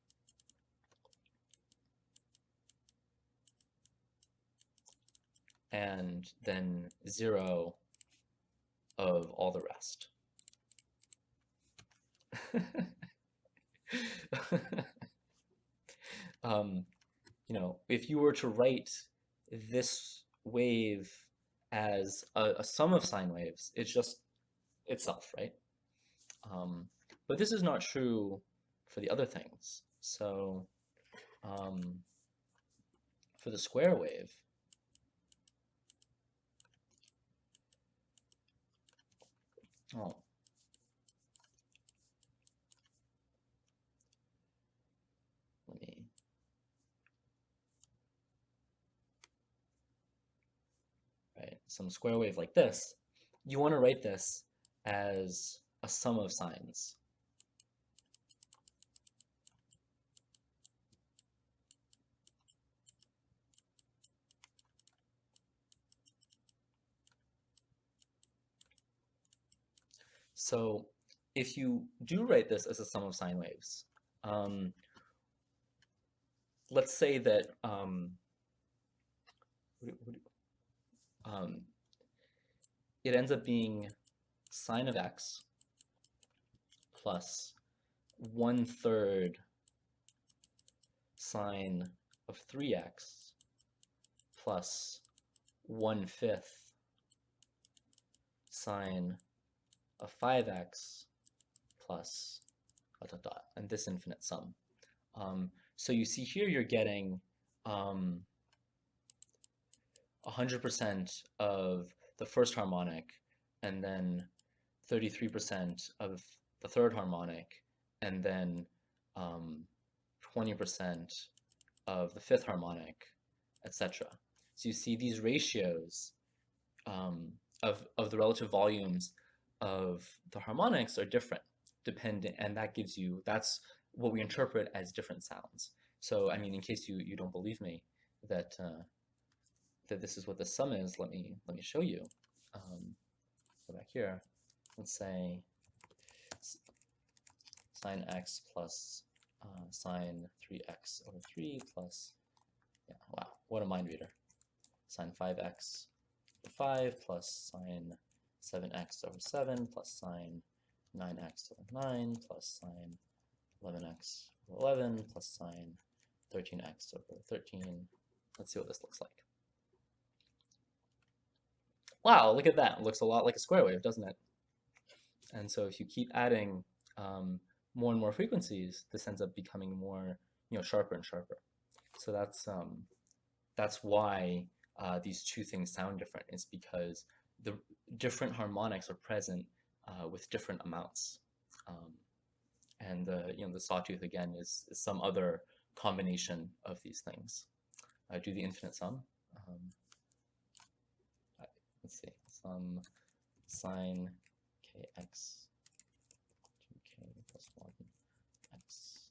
And then 0 of all the rest. If you were to write this wave as a sum of sine waves, it's just itself, right? But this is not true for the other things. So for the square wave, oh, let me, right, some square wave like this, you want to write this as a sum of sines. So if you do write this as a sum of sine waves, let's say that it ends up being sine of x plus 1/3 sine of 3x plus 1/5 sine of 5x plus dot dot dot, and this infinite sum. So you see here you're getting 100% of the first harmonic, and then 33% of the third harmonic, and then 20% of the fifth harmonic, etc. So you see these ratios of the relative volumes of the harmonics are different, dependent, and that gives you, that's what we interpret as different sounds. So I mean, in case you don't believe me that that this is what the sum is, let me show you. Go back here. Let's say sine x plus sine 3x over 3 plus, yeah, wow, what a mind reader. Sine 5x over 5 plus sine 7x over 7 plus sine 9x over 9 plus sine 11x over 11 plus sine 13x over 13. Let's see what this looks like. Wow, look at that. It looks a lot like a square wave, doesn't it? And so if you keep adding more and more frequencies, this ends up becoming more, sharper and sharper. So that's why these two things sound different. It's because the different harmonics are present with different amounts. And the sawtooth again is some other combination of these things. Do the infinite sum. Let's see, sum sine kx 2k plus 1 x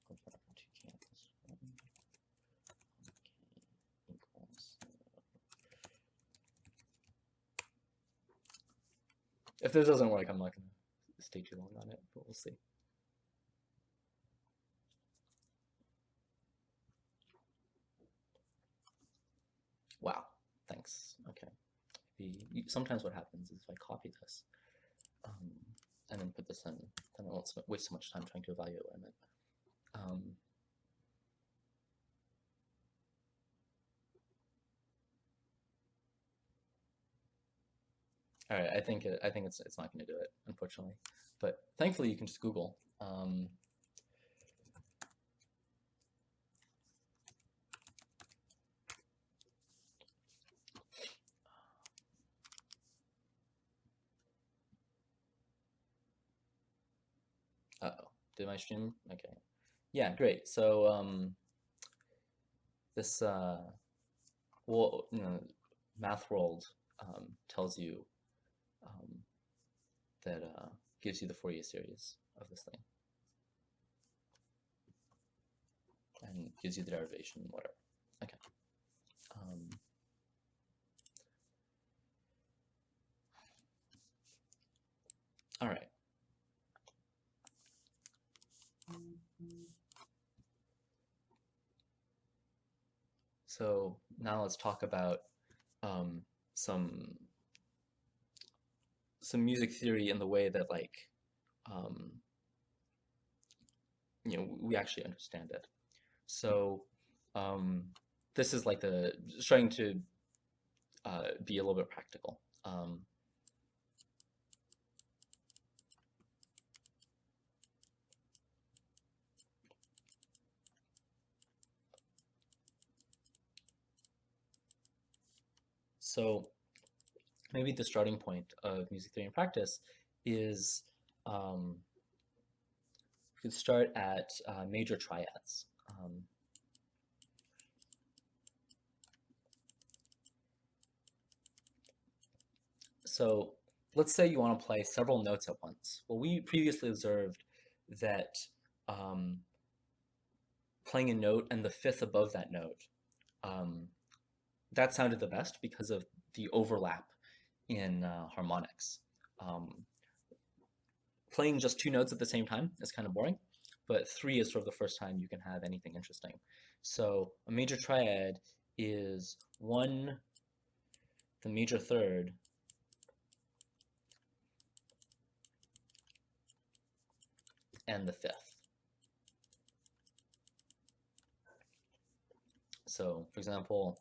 over 2k plus 1 k equals. If this doesn't work, I'm not going to stay too long on it, but we'll see. Wow, thanks. Okay. Sometimes what happens is if I copy this and then put this in, then I won't waste so much time trying to evaluate what I meant. All right, I think it's not going to do it, unfortunately, but thankfully you can just Google. Uh-oh, did my stream? Okay. Yeah, great. So this well, MathWorld tells you that gives you the Fourier series of this thing and gives you the derivation, whatever. Okay. All right. So now let's talk about some music theory in the way that, like, we actually understand it. So this is like trying to be a little bit practical. So maybe the starting point of music theory and practice is we could start at major triads. So let's say you want to play several notes at once. Well, we previously observed that playing a note and the fifth above that note, that sounded the best because of the overlap in harmonics. Playing just two notes at the same time is kind of boring, but three is sort of the first time you can have anything interesting. So a major triad is 1, the major third, and the fifth. So, for example,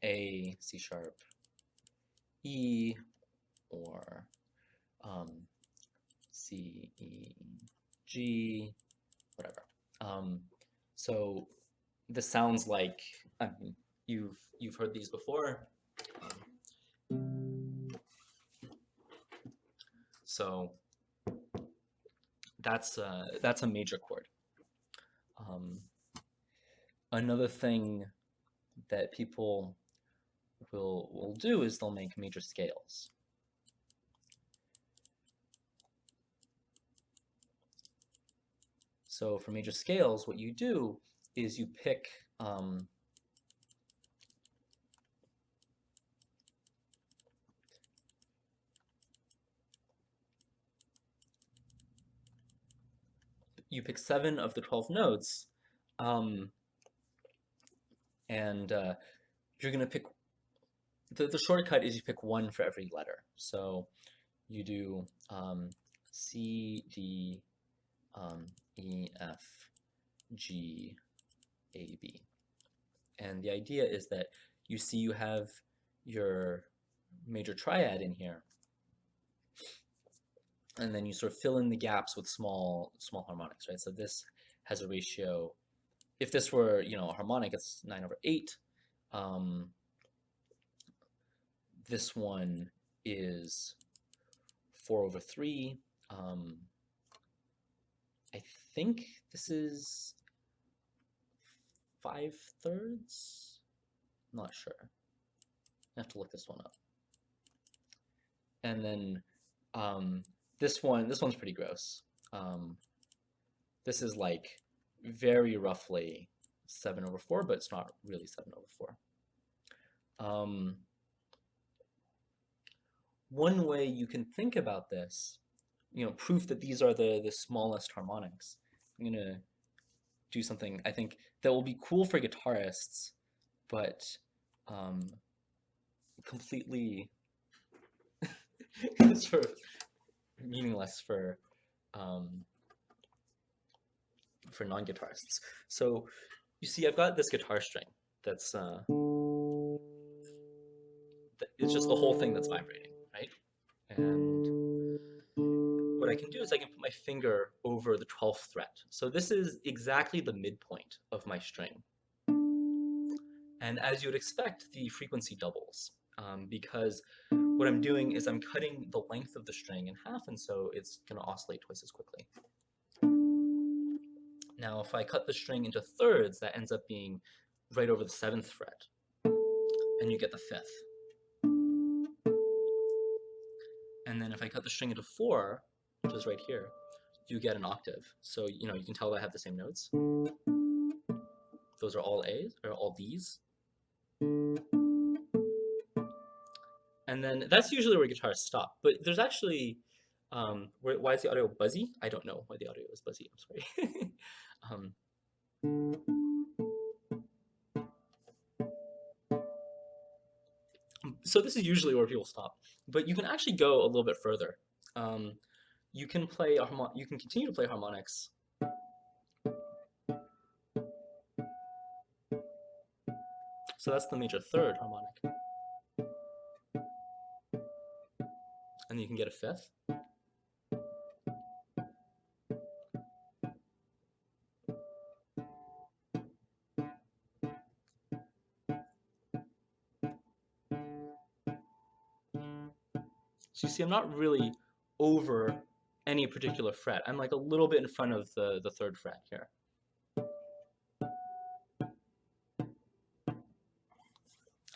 A, C sharp, E, or C, E, G, whatever. So this sounds like, I mean, you've heard these before. So that's a major chord. Another thing that people will do is they'll make major scales. So for major scales, what you do is you pick you pick 7 of the 12 notes, and you're going to pick, the shortcut is you pick 1 for every letter. So you do C, D, E, F, G, A, B. And the idea is that you see you have your major triad in here, and then you sort of fill in the gaps with small harmonics, right? So this has a ratio, if this were, you know, a harmonic, it's 9/8. This one is 4/3. I think this is 5/3. Not sure. I have to look this one up. And then this one's pretty gross. This is like very roughly 7/4, but it's not really 7/4. One way you can think about this, you know, proof that these are the smallest harmonics. I'm gonna do something I think that will be cool for guitarists, but completely sort of meaningless for non-guitarists. So you see, I've got this guitar string that's it's just the whole thing that's vibrating, right? And what I can do is I can put my finger over the 12th fret. So this is exactly the midpoint of my string. And as you would expect, the frequency doubles because what I'm doing is I'm cutting the length of the string in half, and so it's going to oscillate twice as quickly. Now, if I cut the string into thirds, that ends up being right over the 7th fret, and you get the 5th. And then if I cut the string into 4, which is right here, you get an octave. So, you know, you can tell that I have the same notes. Those are all A's, or all D's. And then that's usually where guitars stop. But there's actually, why is the audio buzzy? I don't know why the audio is buzzy, I'm sorry. So this is usually where people stop. But you can actually go a little bit further. You can continue to play harmonics. So that's the major third harmonic. And then you can get a 5th. So you see, I'm not really over any particular fret. I'm like a little bit in front of the 3rd fret here.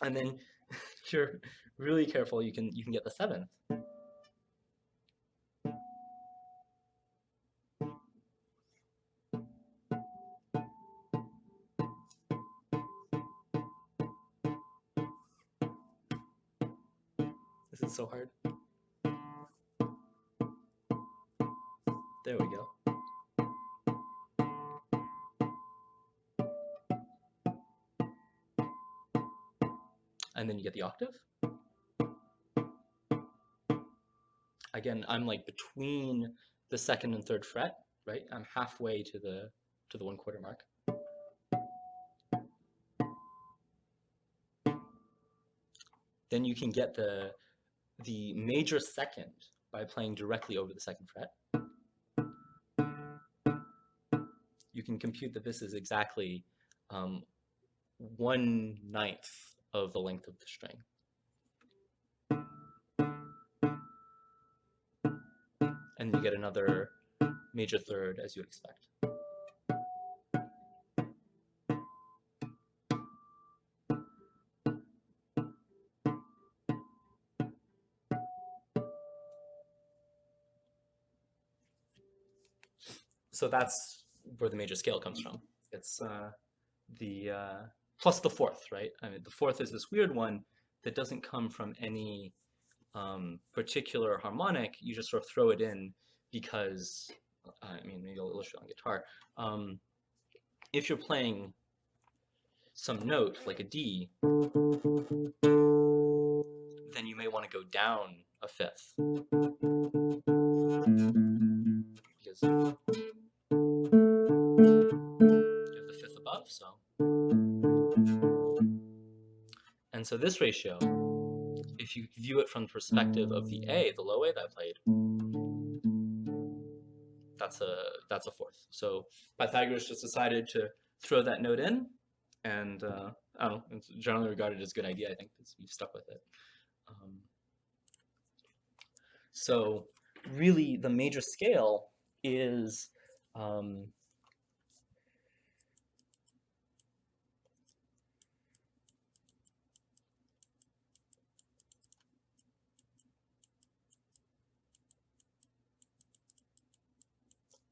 And then if you're really careful, you can get the 7th. This is so hard. There we go. And then you get the octave. Again, I'm like between the 2nd and 3rd fret, right? I'm halfway to the 1/4 mark. Then you can get the major second by playing directly over the second fret. You can compute that this is exactly 1/9 of the length of the string. And you get another major third as you would expect. So that's where the major scale comes from. It's the plus the fourth, right? I mean, the fourth is this weird one that doesn't come from any particular harmonic. You just sort of throw it in because, I mean, maybe I'll illustrate on guitar. If you're playing some note like a D, then you may want to go down a fifth. Because you have the fifth above, so. And so this ratio, if you view it from the perspective of the A, the low A that I played, that's a fourth. So Pythagoras just decided to throw that note in, and I don't know, it's generally regarded as a good idea, I think, because we've stuck with it. So really, the major scale is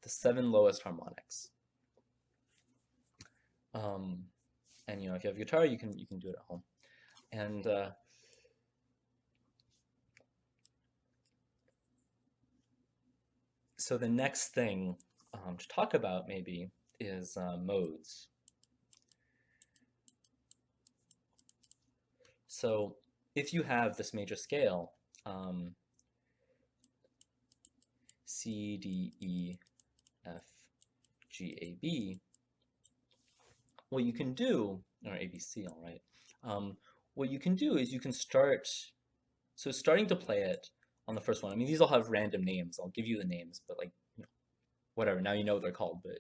the 7 lowest harmonics. And if you have a guitar, you can do it at home. And so the next thing to talk about maybe is modes. So if you have this major scale, C, D, E, F, G, A, B, what you can do, or A, B, C, all right, what you can do is you can start, so starting to play it on the first one, I mean, these all have random names. I'll give you the names, but like, whatever, now you know what they're called, but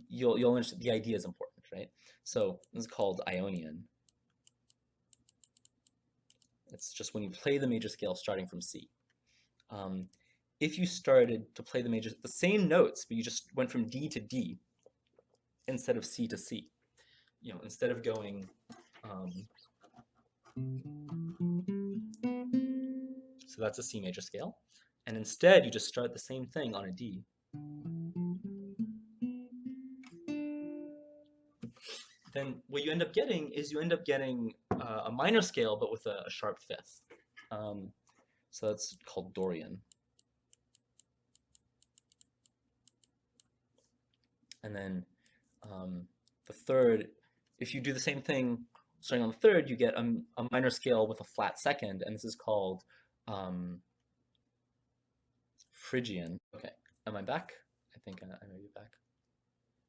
you'll understand the idea is important, right? So this is called Ionian. It's just when you play the major scale starting from C. If you started to play the same notes, but you just went from D to D instead of C to C, instead of going, so that's a C major scale, and instead you just start the same thing on a D. Then what you end up getting is a minor scale, but with a sharp fifth. So that's called Dorian. And then the third, if you do the same thing starting on the third, you get a minor scale with a flat second, and this is called Phrygian. Okay, am I back? I think I may be back.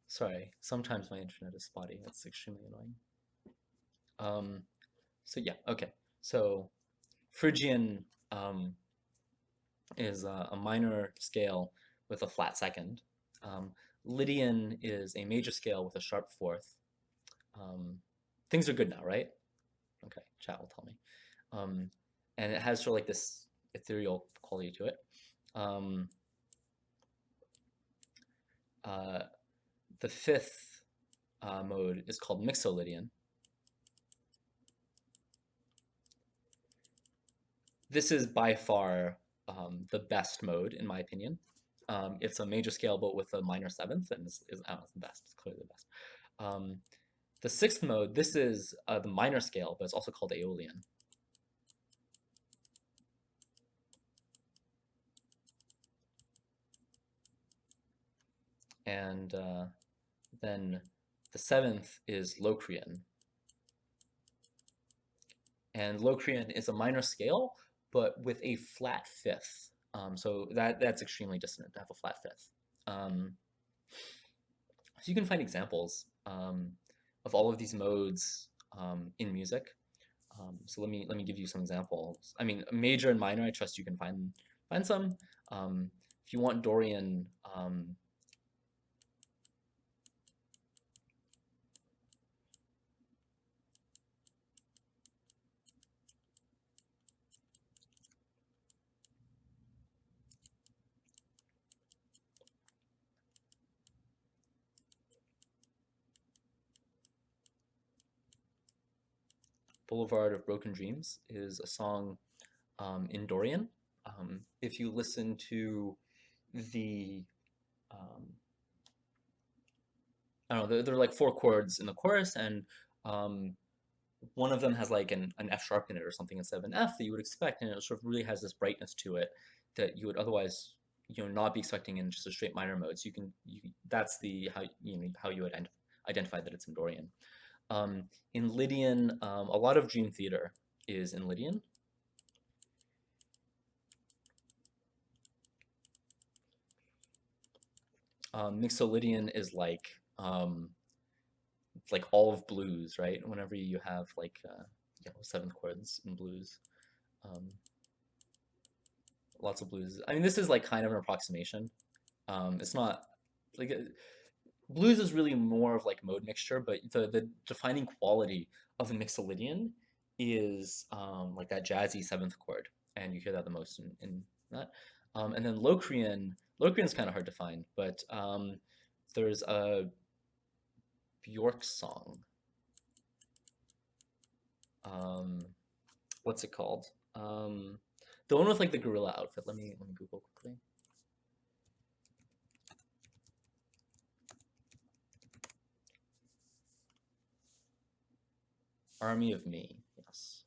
Sorry, sometimes my internet is spotty. That's extremely annoying. So yeah, okay. So Phrygian is a minor scale with a flat second. Lydian is a major scale with a sharp fourth. Things are good now, right? Okay, chat will tell me. And it has sort of like this ethereal quality to it. The fifth mode is called Mixolydian. This is by far the best mode, in my opinion. It's a major scale, but with a minor seventh, and it's the best. It's clearly the best. The sixth mode, this is the minor scale, but it's also called Aeolian. And then the seventh is Locrian. And Locrian is a minor scale, but with a flat fifth. So that's extremely dissonant to have a flat fifth. you can find examples of all of these modes in music. So let me give you some examples. I mean, major and minor, I trust you can find some. If you want Dorian, Boulevard of Broken Dreams is a song in Dorian. If you listen to the I don't know, there are like four chords in the chorus, and um, one of them has like an F sharp in it or something instead of an F that you would expect, and it sort of really has this brightness to it that you would otherwise not be expecting in just a straight minor mode. So that's the how how you would identify that it's in Dorian. In Lydian, a lot of Dream Theater is in Lydian. Mixolydian is like all of blues, right? Whenever you have like seventh chords in blues, um, lots of blues. I mean, this is like kind of an approximation. It's not like blues is really more of like mode mixture, but the defining quality of a Mixolydian is like that jazzy seventh chord, and you hear that the most in that. And then Locrian's kind of hard to find, but there's a Bjork song. What's it called? The one with like the gorilla outfit. Let me Google quickly. Army of Me. Yes.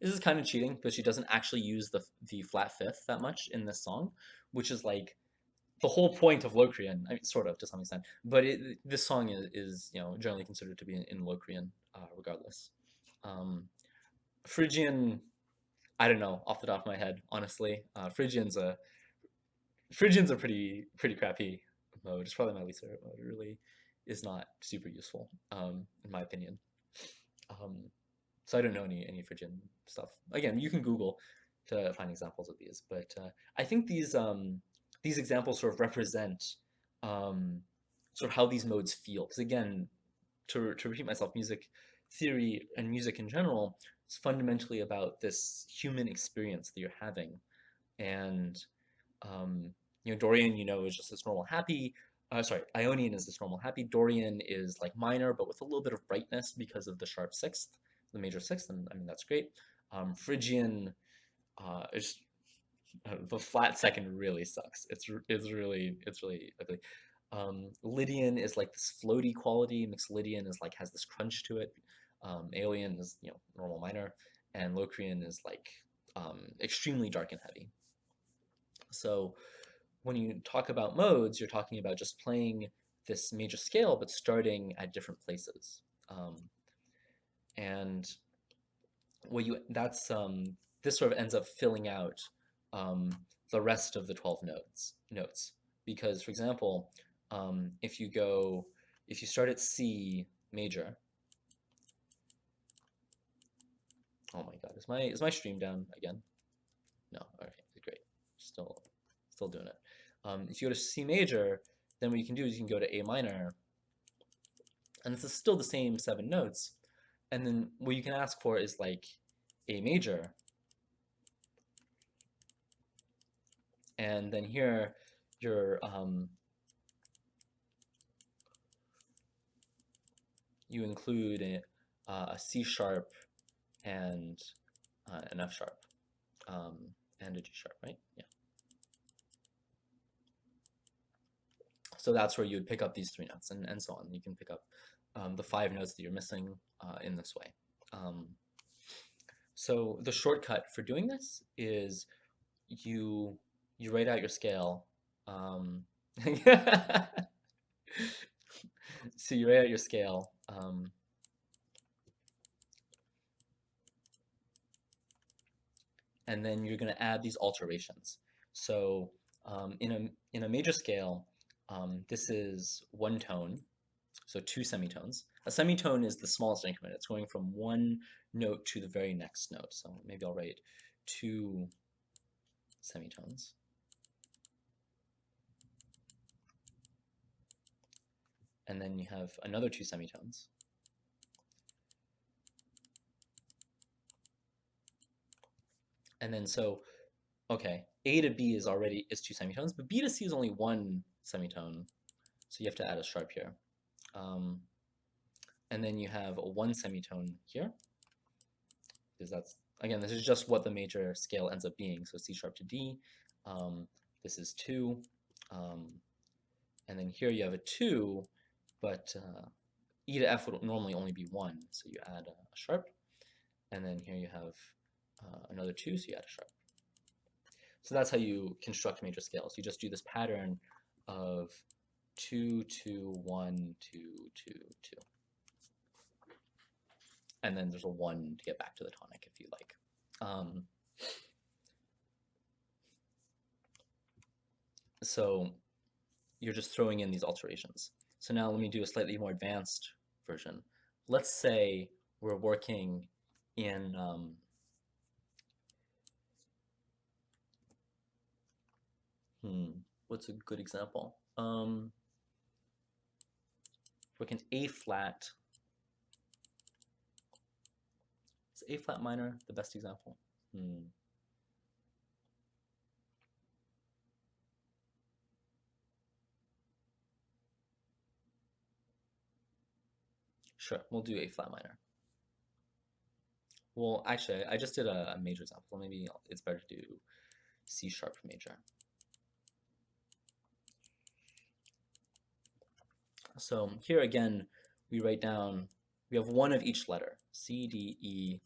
This is kind of cheating because she doesn't actually use the flat fifth that much in this song, which is like the whole point of Locrian. I mean, sort of to some extent, but this song is generally considered to be in Locrian, regardless. Um, Phrygian, I don't know off the top of my head, honestly. Phrygian's a pretty crappy mode. It's probably my least favorite mode. It really is not super useful, in my opinion. Um, so I don't know any Phrygian stuff. Again, you can Google to find examples of these, but I think these examples sort of represent um, sort of how these modes feel. Because again, to repeat myself, music theory and music in general is fundamentally about this human experience that you're having, and um, Dorian, is just this normal happy. Sorry, Ionian is this normal happy. Dorian is like minor, but with a little bit of brightness because of the sharp sixth, the major sixth, and I mean that's great. Phrygian is the flat second really sucks. It's really ugly. Lydian is like this floaty quality. Mixolydian is like has this crunch to it. Aeolian is normal minor, and Locrian is like extremely dark and heavy. So when you talk about modes, you're talking about just playing this major scale, but starting at different places. And what you that's this sort of ends up filling out um, the rest of the 12 notes. Because, for example, if you start at C major, oh my God, is my stream down again? No, okay, great, still doing it. If you go to C major, then what you can do is you can go to A minor, and this is still the same 7 notes. And then what you can ask for is like A major, and then here you're you include a C sharp and an F sharp and a G sharp, right? Yeah. So that's where you would pick up these 3 notes, and so on. You can pick up the 5 notes that you're missing in this way. So the shortcut for doing this is you write out your scale. So you write out your scale. and then you're going to add these alterations. So in a major scale, this is one tone, so two semitones. A semitone is the smallest increment. It's going from one note to the very next note. So maybe I'll write two semitones. And then you have another two semitones. And then so, okay, A to B is two semitones, but B to C is only one semitone. So you have to add a sharp here. And then you have a one semitone here, because that's, again, this is just what the major scale ends up being. So C sharp to D, this is 2, and then here you have a 2, but E to F would normally only be 1, so you add a sharp, and then here you have another 2, so you add a sharp. So that's how you construct major scales. You just do this pattern of 2, 2, 1, 2, 2, 2. And then there's a 1 to get back to the tonic if you like. So you're just throwing in these alterations. So now let me do a slightly more advanced version. Let's say we're working in what's a good example? Working A flat. Is A flat minor the best example? Sure, we'll do A flat minor. Well, actually, I just did a major example. Maybe it's better to do C sharp major. So here again, we write down, we have one of each letter, C, D, E,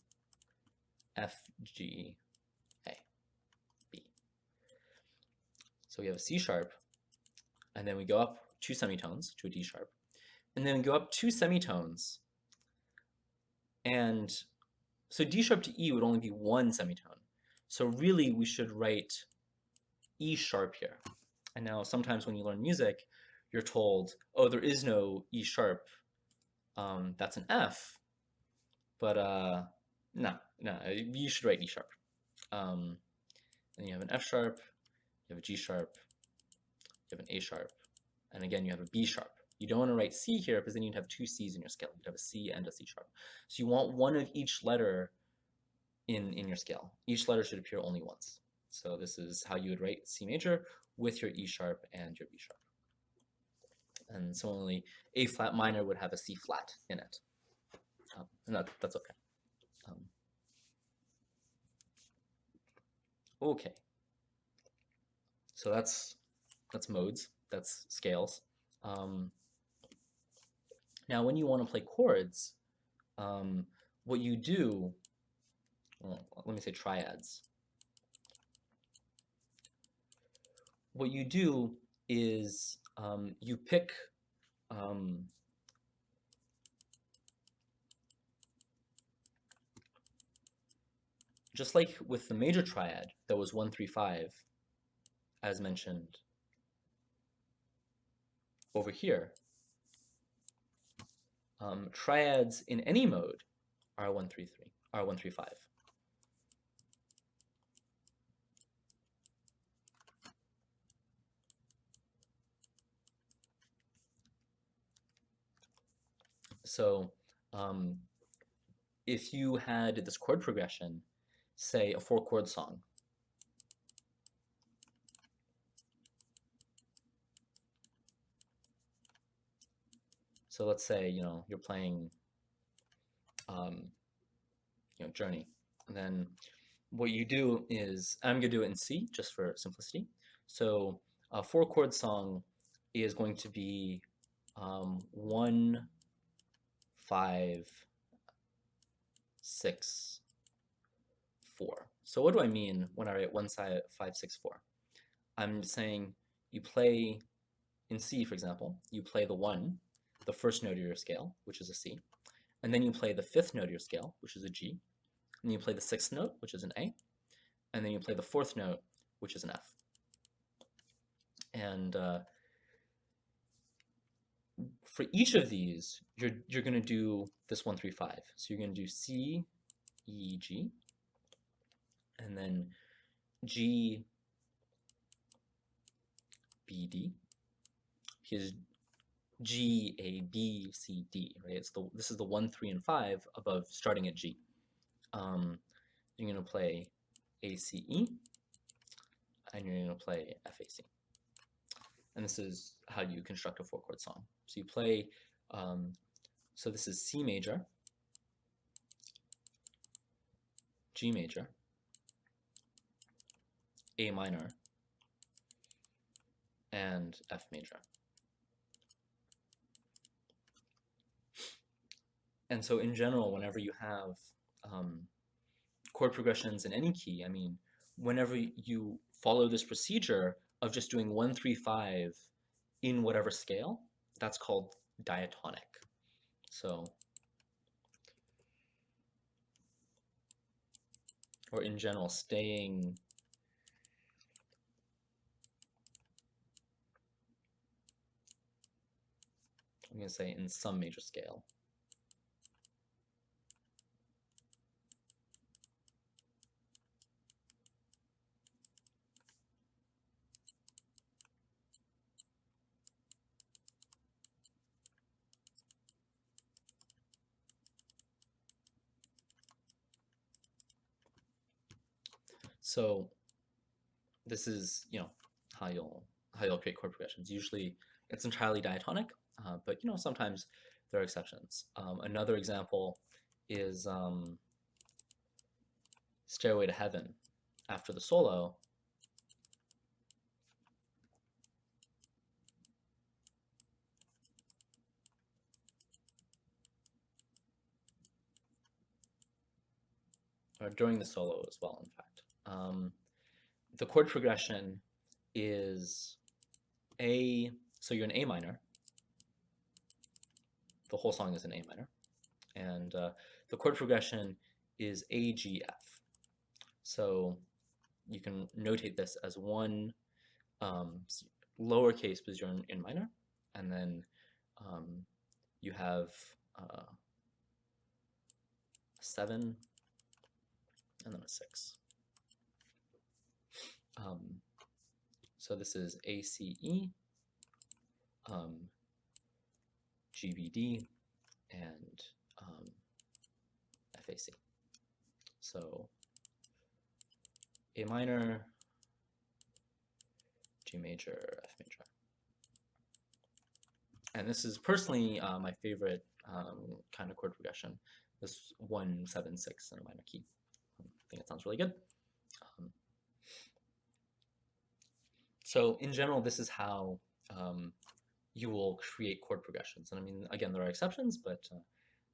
F, G, A, B. So we have a C sharp, and then we go up two semitones to a D sharp, and then we go up two semitones, and so D sharp to E would only be one semitone. So really we should write E sharp here. And now sometimes when you learn music, you're told, oh, there is no E sharp, that's an F, but no, you should write E sharp. And you have an F sharp, you have a G sharp, you have an A sharp, and again you have a B sharp. You don't want to write C here because then you'd have two C's in your scale. You'd have a C and a C sharp. So you want one of each letter in your scale. Each letter should appear only once. So this is how you would write C major with your E sharp and your B sharp. And similarly, A flat minor would have a C flat in it. And that's okay. Okay. So that's modes, that's scales. Now when you want to play chords, what you do, well, let me say triads. What you do is you pick just like with the major triad that was 1, 3, 5, as mentioned over here, triads in any mode are 1, 3, 3, are 1, 3, 5. So if you had this chord progression, say a 4-chord song, so let's say you're playing Journey, and then what you do is, I'm going to do it in C just for simplicity. So a 4-chord song is going to be 1, 5, 6, 4. So what do I mean when I write 1, 5, 6, 4? I'm saying you play in C, for example, you play the 1, the first note of your scale, which is a C, and then you play the 5th note of your scale, which is a G, and you play the 6th note, which is an A, and then you play the fourth note, which is an F. And for each of these, you're going to do this 1, 3, 5. So you're going to do C, E, G, and then G, B, D, because G, A, B, C, D, right? This is the 1, 3, and 5 above starting at G. You're going to play A, C, E, and you're going to play F, A, C. And this is how you construct a 4-chord song. So you play, so this is C major, G major, A minor, and F major. And so in general, whenever you have chord progressions in any key, I mean, whenever you follow this procedure of just doing 1, 3, 5 in whatever scale, that's called diatonic. So, or in general, staying I'm going to say in some major scale. So this is, how you'll create chord progressions. Usually it's entirely diatonic, but sometimes there are exceptions. Another example is Stairway to Heaven. After the solo, or during the solo as well, in fact. The chord progression is A, so you're in A minor. The whole song is in A minor. And the chord progression is A, G, F. So you can notate this as one lowercase because you're in minor, and then you have a 7 and then a 6. So this is A, C, E, G, B, D, and F, A, C. So A minor, G major, F major. And this is personally my favorite kind of chord progression, this 1, 7, 6 in a minor key. I think it sounds really good. So in general, this is how you will create chord progressions. And I mean, again, there are exceptions, but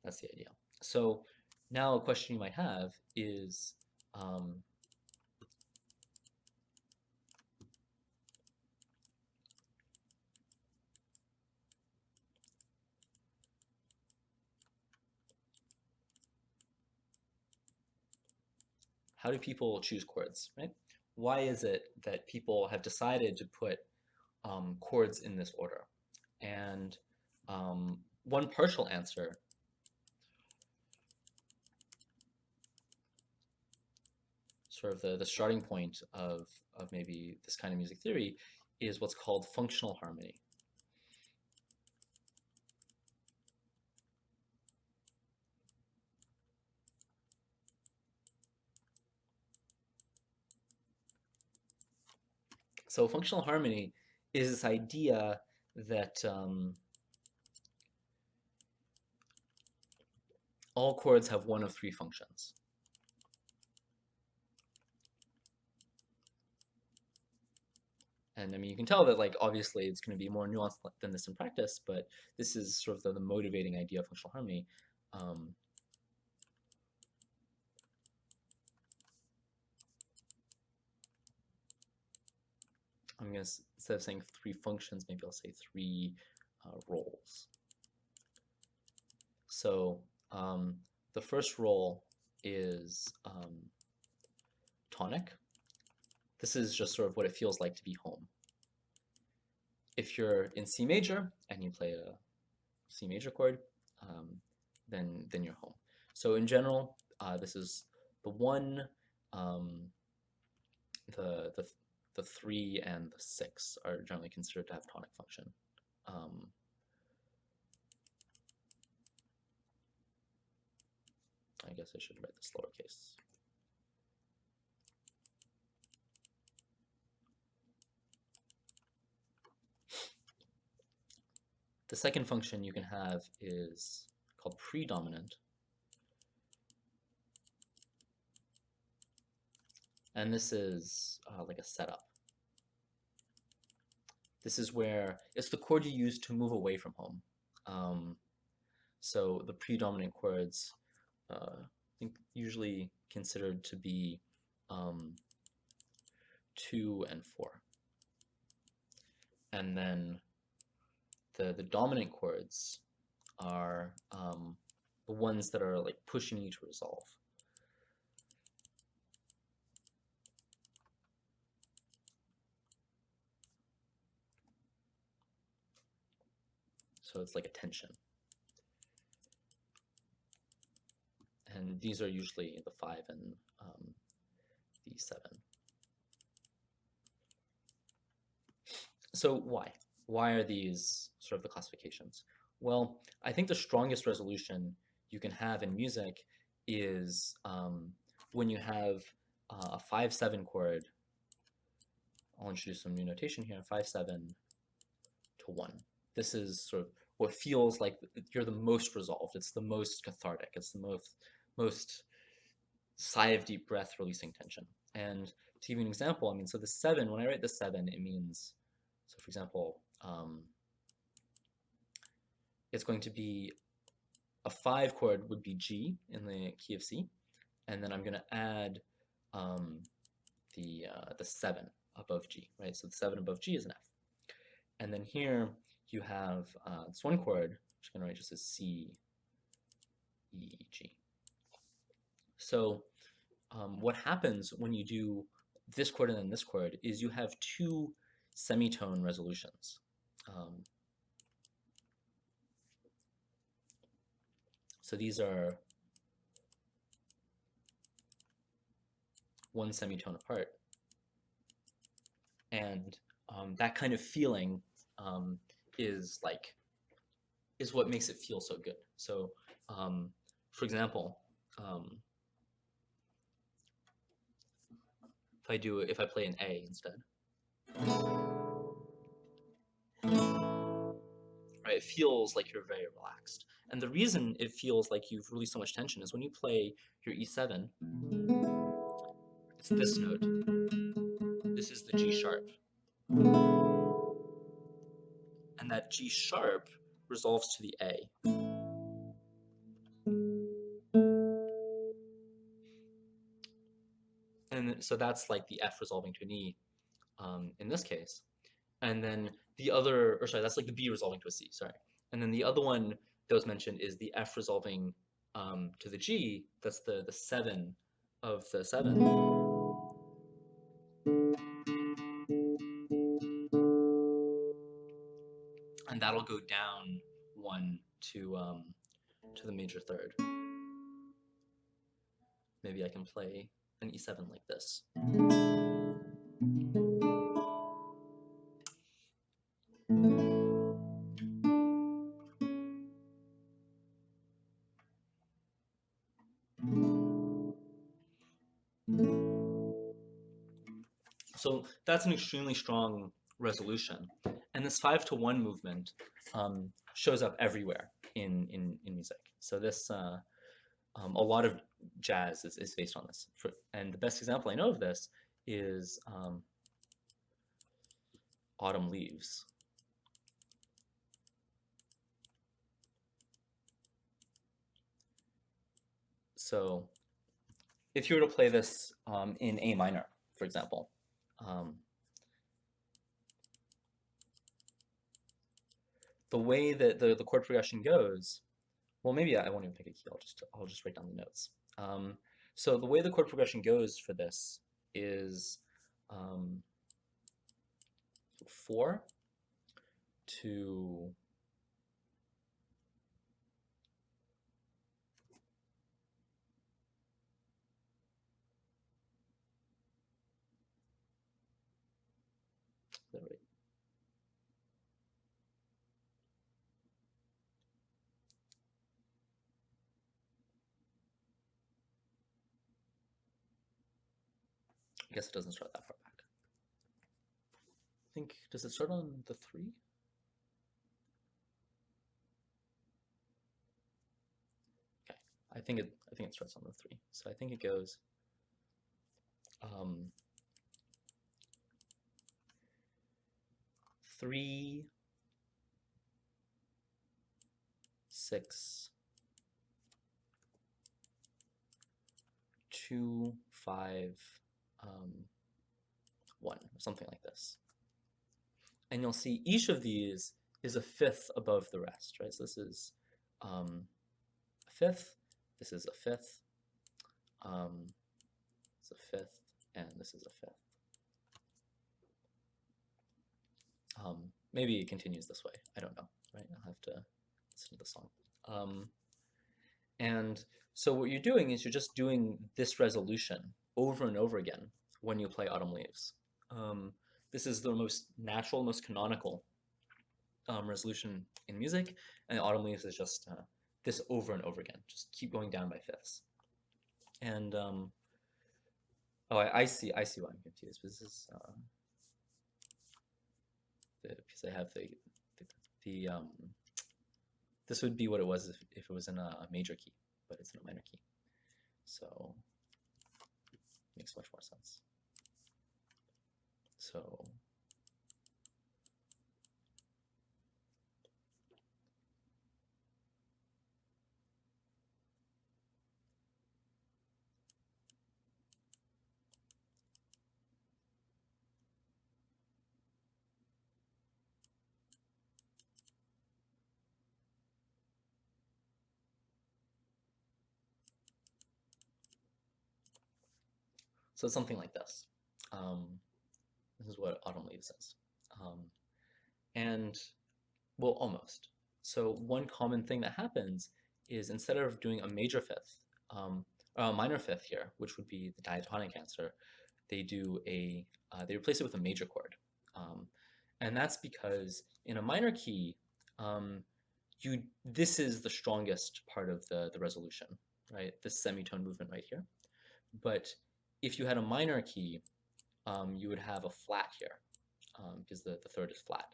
that's the idea. So now a question you might have is, how do people choose chords, right? Why is it that people have decided to put chords in this order? And one partial answer sort of the starting point of maybe this kind of music theory is what's called functional harmony. So functional harmony is this idea that all chords have one of 3 functions. And I mean, you can tell that, like, obviously it's going to be more nuanced than this in practice, but this is sort of the motivating idea of functional harmony. I'm going to, instead of saying 3 functions, maybe I'll say 3 roles. So the first role is tonic, This is just sort of what it feels like to be home. If you're in C major and you play a C major chord, then you're home. So in general, this is the 1, um, the 3, and the 6 are generally considered to have tonic function. I guess I should write this lowercase. The second function you can have is called predominant. And this is like a setup. This is where it's the chord you use to move away from home. So the predominant chords, I think usually considered to be 2 and 4. And then the dominant chords are the ones that are like pushing you to resolve. So it's like a tension. And these are usually the 5 and the 7. So why? Why are these sort of the classifications? Well, I think the strongest resolution you can have in music is when you have a 5-7 chord. I'll introduce some new notation here, 5-7 to 1. This is sort of what feels like you're the most resolved. It's the most cathartic. It's the most sigh of deep breath releasing tension. And to give you an example, I mean, so the 7, when I write the 7, it means, so for example, it's going to be a 5 chord would be G in the key of C, and then I'm going to add the 7 above G, right? So the 7 above G is an F. And then here you have this one chord, which I'm going to write just as C, E, G. So what happens when you do this chord and then this chord is you have 2 semitone resolutions. So these are 1 semitone apart. And that kind of feeling is what makes it feel so good. So for example, if I play an A instead, right, it feels like you're very relaxed. And the reason it feels like you've released so much tension is when you play your E7, it's this note. This is the G sharp. And that G sharp resolves to the A. And so that's like the F resolving to an E in this case. And then the other, or sorry, that's like the B resolving to a C, sorry. And then the other one that was mentioned is the F resolving to the G. That's the 7 of the 7. And that'll go down 1 to the major third. Maybe I can play an E7 like this. So that's an extremely strong resolution. And this 5 to 1 movement shows up everywhere in music. So this, a lot of jazz is based on this. And the best example I know of this is Autumn Leaves. So if you were to play this in A minor, for example, the way that the chord progression goes, well, maybe I won't even pick a key. I'll just write down the notes. So the way the chord progression goes for this is um, 4 to is that right? I guess it doesn't start that far back. I think, does it start on the 3? Okay, I think it starts on the 3. So I think it goes 3, 6, 2, 5, 1, or something like this. And you'll see each of these is a fifth above the rest, right? So this is a fifth, this is a fifth, it's a fifth, and this is a fifth. Maybe it continues this way. I don't know, right? I'll have to listen to the song. And so what you're doing is you're just doing this resolution over and over again when you play Autumn Leaves. This is the most natural, most canonical resolution in music, and Autumn Leaves is just this over and over again. Just keep going down by fifths. And oh, I see why I'm confused. This is because I have the this would be what it was if it was in a major key, but it's in a minor key. So it makes much more sense. So it's something like this. This is what Autumn Leaves is. And, well, almost. So one common thing that happens is instead of doing a major fifth, or a minor fifth here, which would be the diatonic answer, they do they replace it with a major chord. And that's because in a minor key, this is the strongest part of the resolution, right? This semitone movement right here. But if you had a minor key, you would have a flat here, because the third is flat.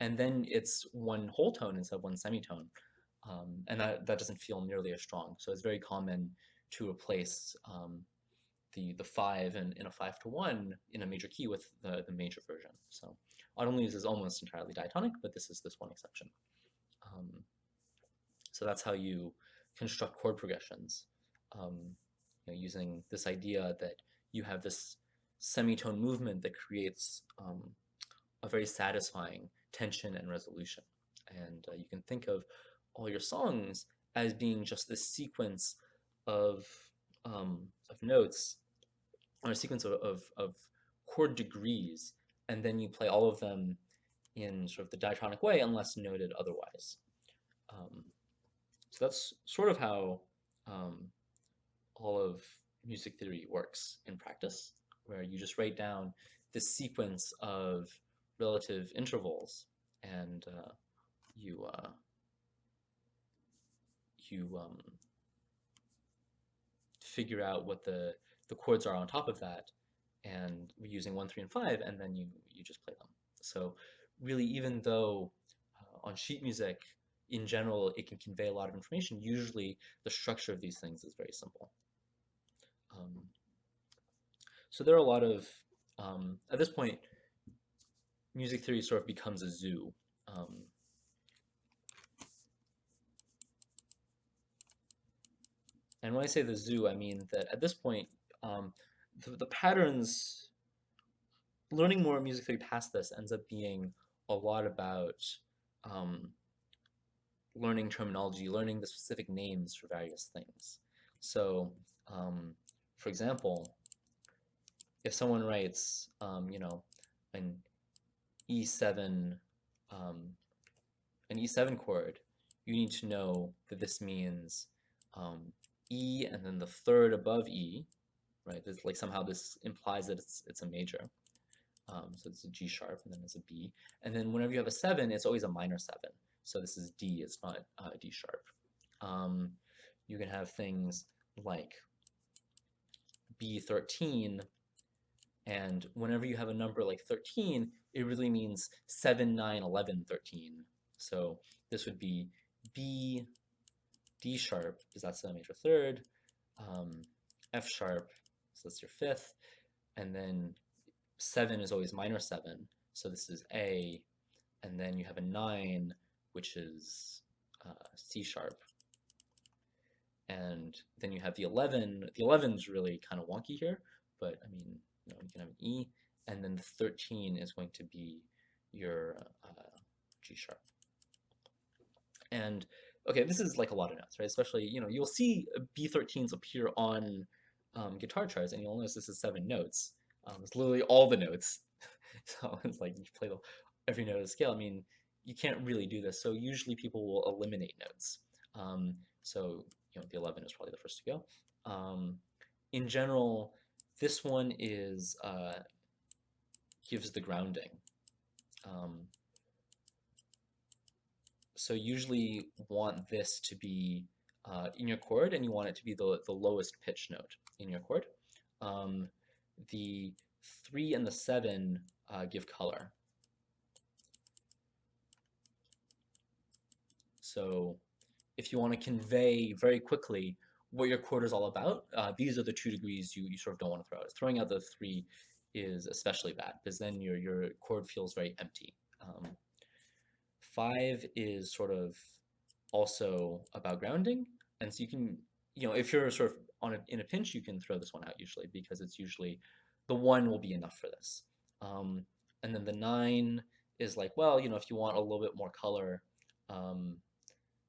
And then it's one whole tone instead of one semitone. And that doesn't feel nearly as strong. So it's very common to replace the 5 in a 5-to-1 in a major key with the major version. So Autumn Leaves is almost entirely diatonic, but this is this one exception. So that's how you construct chord progressions, using this idea that you have this semitone movement that creates a very satisfying tension and resolution. And you can think of all your songs as being just this sequence of notes, or a sequence of chord degrees, and then you play all of them in sort of the diatonic way unless noted otherwise. So that's sort of how all of music theory works in practice, where you just write down this sequence of relative intervals, and you figure out what the chords are on top of that, and we're using 1, 3, and 5, and then you just play them. So really, even though on sheet music, in general, it can convey a lot of information, usually the structure of these things is very simple. So there are a lot of, at this point, music theory sort of becomes a zoo. And when I say the zoo, I mean that at this point, the patterns, learning more music theory past this ends up being a lot about learning terminology, learning the specific names for various things. So, for example, if someone writes, you know, an E7, um, an E7 chord, you need to know that this means E and then the third above E, right? This, like somehow this implies that it's a major. So it's a G sharp, and then it's a B. And then whenever you have a 7, it's always a minor 7. So this is D, it's not D sharp. You can have things like B13, and whenever you have a number like 13, it really means 7, 9, 11, 13. So this would be B, D sharp, because that's the major third, F sharp, so that's your fifth, and then 7 is always minor 7, so this is A, and then you have a 9, which is C sharp, and then you have the 11. The 11 is really kind of wonky here, but I mean, you know, you can have an E, and then the 13 is going to be your G sharp. And okay, this is like a lot of notes, right? Especially, you know, you'll see B13s appear on guitar charts, and you'll notice this is 7 notes. It's literally all the notes. So it's like you play every note of the scale. I mean, you can't really do this. So usually people will eliminate notes. So you know, the 11 is probably the first to go. In general, this one is gives the grounding. So usually want this to be in your chord, and you want it to be the lowest pitch note in your chord. The 3 and the 7 give color. So if you want to convey very quickly what your chord is all about, these are the 2 degrees you sort of don't want to throw out. Throwing out the 3 is especially bad, because then your chord feels very empty. 5 is sort of also about grounding, and so you can, you know, if you're sort of in a pinch, you can throw this one out usually, because it's usually the 1 will be enough for this. And then the 9 is like, well, you know, if you want a little bit more color,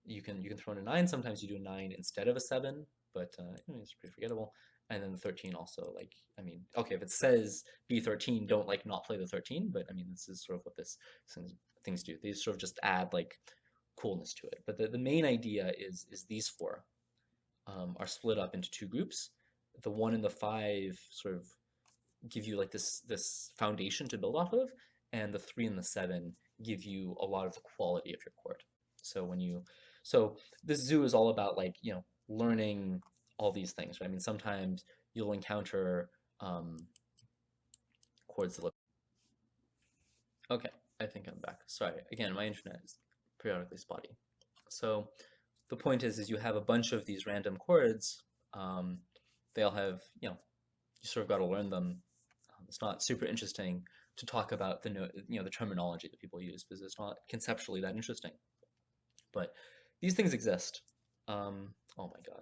you can throw in a 9. Sometimes you do a 9 instead of a 7, but you know, it's pretty forgettable. And then the 13 also, like, I mean, okay, if it says B13, don't like not play the 13, but I mean, this is sort of what things do. They sort of just add like coolness to it. But the main idea is these 4 are split up into 2 groups. The 1 and the 5 sort of give you like this foundation to build off of, and the 3 and the 7 give you a lot of the quality of your chord. So this zoo is all about, like, you know, learning all these things, right? I mean, sometimes you'll encounter chords that look. Okay, I think I'm back. Sorry, again, my internet is periodically spotty. So the point is you have a bunch of these random chords. They all have, you know, you sort of got to learn them. It's not super interesting to talk about the terminology that people use, because it's not conceptually that interesting. But these things exist. Oh my God.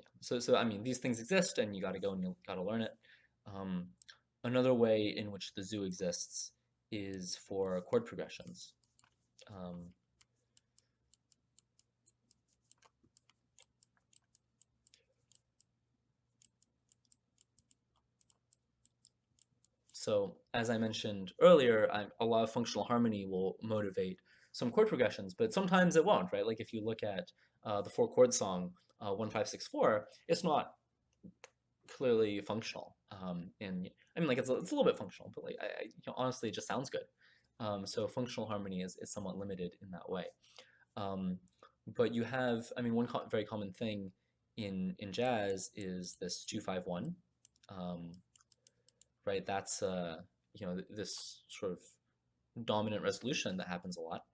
Yeah. So I mean, these things exist, and you got to go and you got to learn it. Another way in which the zoo exists is for chord progressions. So as I mentioned earlier, a lot of functional harmony will motivate some chord progressions, but sometimes it won't, right? Like if you look at the 4-chord song 1564, it's not clearly functional. And I mean, like it's a little bit functional, but like honestly, it just sounds good. So functional harmony is somewhat limited in that way. But you have, I mean, one very common thing in jazz is this 2-5-1. Right? That's you know, this sort of dominant resolution that happens a lot,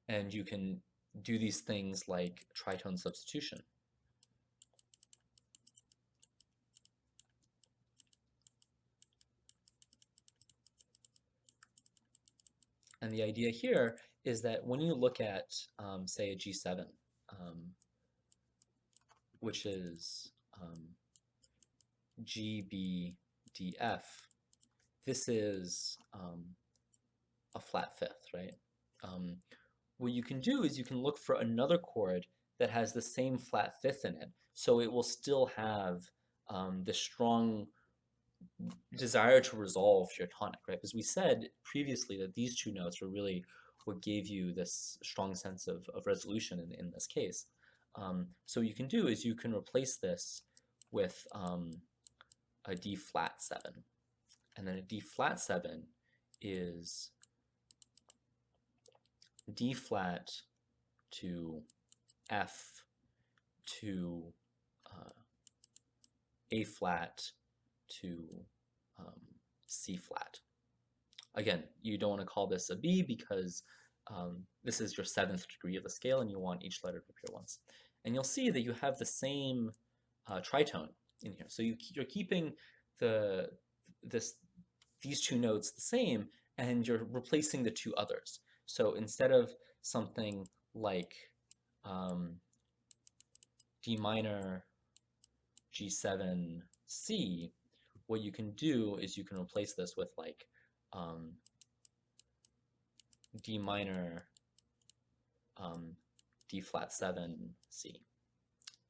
and you can do these things like tritone substitution. And the idea here is that when you look at, say, a G7, which is G, B, D, F, this is a flat fifth, right? What you can do is you can look for another chord that has the same flat fifth in it, so it will still have this strong desire to resolve your tonic, right? Because we said previously that these two notes were really what gave you this strong sense of resolution in this case. So what you can do is you can replace this with a D flat 7. And then a D flat 7 is D flat to F to A flat to C flat. Again, you don't want to call this a B because this is your 7th degree of the scale and you want each letter to appear once. And you'll see that you have the same tritone in here. So you're keeping these two notes the same and you're replacing the two others. So instead of something like D minor G7 C, what you can do is you can replace this with like D minor D flat 7 C,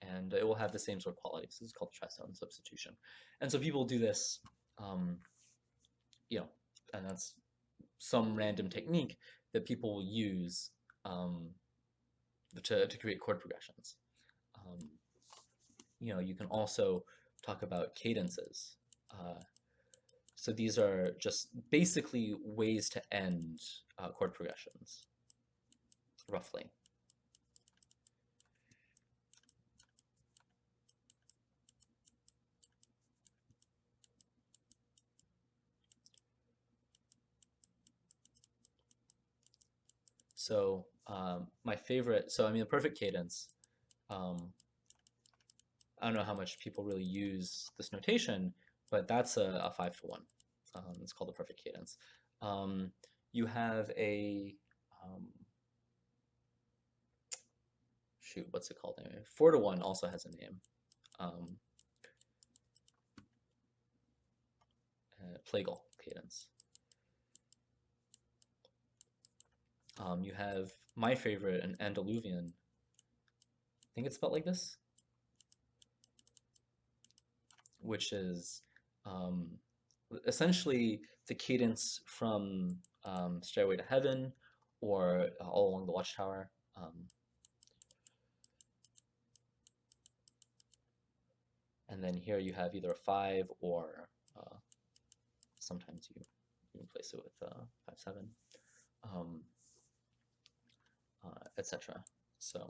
and it will have the same sort of qualities. This is called tritone substitution, and so people do this, you know, and that's some random technique that people will use to create chord progressions. You know, you can also talk about cadences. So these are just basically ways to end chord progressions, roughly. So my favorite, so I mean, the perfect cadence, I don't know how much people really use this notation, but that's a 5-to-1. It's called the perfect cadence. You have a, shoot, what's it called anyway? 4-to-1 also has a name. Plagal cadence. You have my favorite, an antediluvian. I think it's spelled like this, which is essentially the cadence from Stairway to Heaven or All Along the Watchtower. And then here you have either a 5 or sometimes you replace it with 5-7, etc. So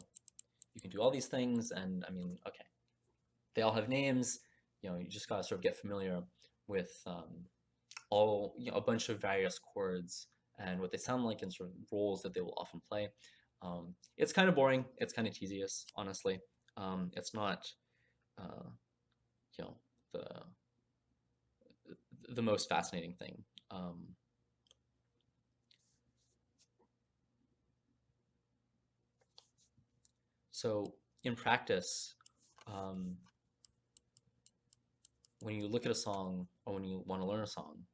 you can do all these things, and I mean, okay, they all have names. You know, you just gotta sort of get familiar with all, you know, a bunch of various chords and what they sound like and sort of roles that they will often play. It's kind of boring. It's kind of tedious, honestly. It's not, you know, the most fascinating thing. So in practice, when you look at a song or when you want to learn a song,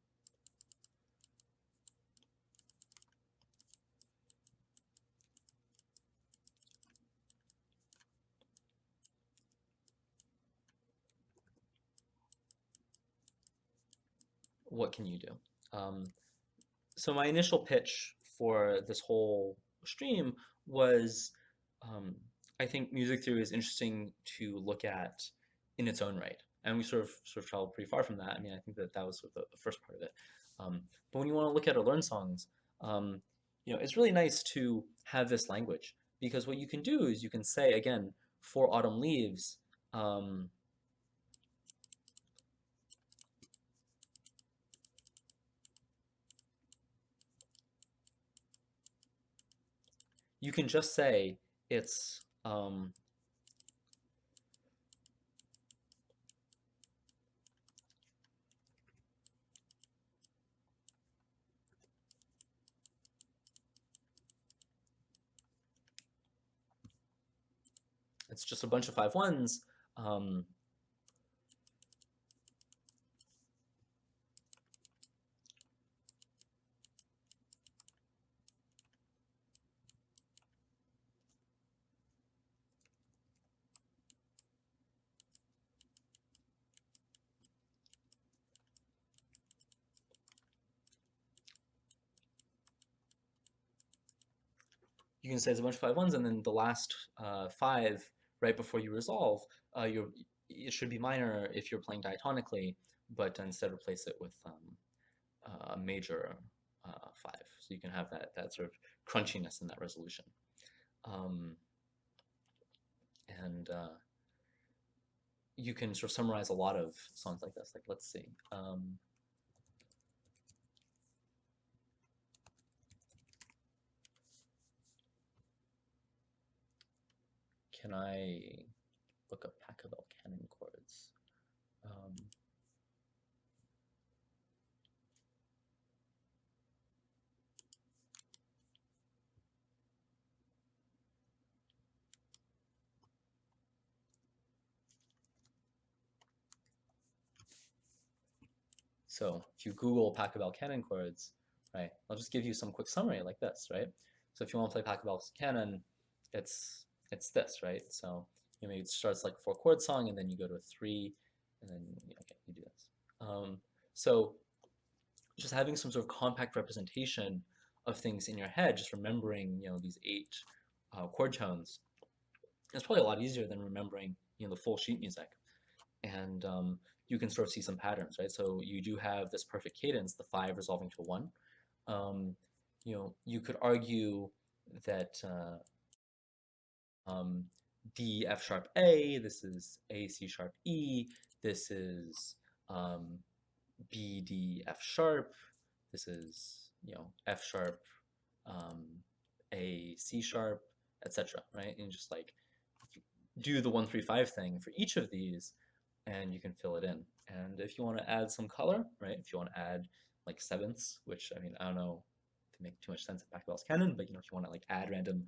what can you do? So my initial pitch for this whole stream was, I think music theory is interesting to look at in its own right, and we sort of traveled pretty far from that. I mean, I think that was sort of the first part of it. But when you want to look at or learn songs, you know, it's really nice to have this language, because what you can do is you can say again, for autumn leaves. You can just say it's just a bunch of 5-1s. you can say it's a bunch of 5 ones, and then the last five right before you resolve, it should be minor if you're playing diatonically, but instead replace it with a major five, so you can have that sort of crunchiness in that resolution. Um, and you can sort of summarize a lot of songs like this. Like, let's see. Can I look up Pachelbel canon chords? So if you Google Pachelbel canon chords, right, I'll just give you some quick summary like this, right? So if you want to play Pachelbel's canon, it's this, right? So maybe it starts like a 4-chord song, and then you go to a 3, and then okay, you do this. So just having some sort of compact representation of things in your head, just remembering these 8 chord tones, it's probably a lot easier than remembering the full sheet music. And you can sort of see some patterns, right? So you do have this perfect cadence, the 5 resolving to a 1. You could argue that D, F sharp A, this is A, C sharp E, this is B, D, F sharp, this is F sharp, A, C sharp, etc. Right? And just like do the 1-3-5 thing for each of these, and you can fill it in. And if you want to add some color, right? If you want to add like sevenths, which I mean I don't know if they make too much sense in Pachelbel's canon, but if you want to like add random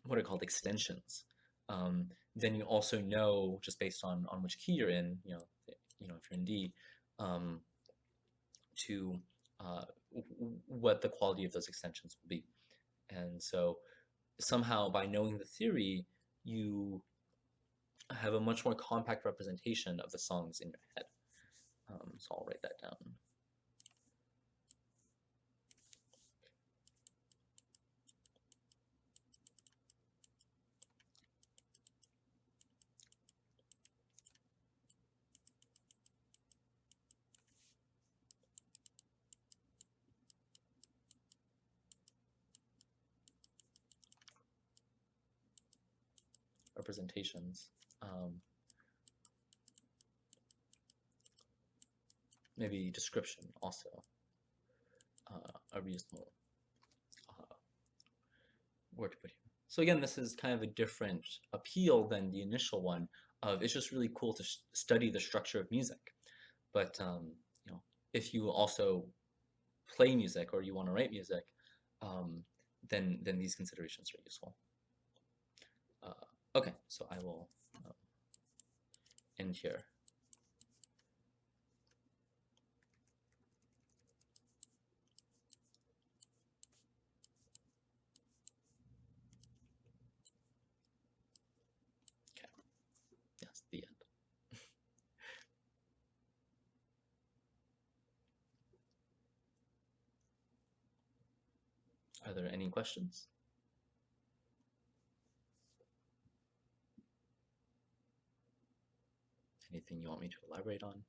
what are called extensions, then you also know just based on which key you're in, if you're in D, to what the quality of those extensions will be. And so somehow by knowing the theory, you have a much more compact representation of the songs in your head. So I'll write that down. Representations. Maybe description also a reasonable word to put here. So again, this is kind of a different appeal than the initial one of it's just really cool to study the structure of music. But if you also play music or you want to write music, then these considerations are useful. Okay, so I will end here. Okay, yes, the end. Are there any questions? Anything you want me to elaborate on?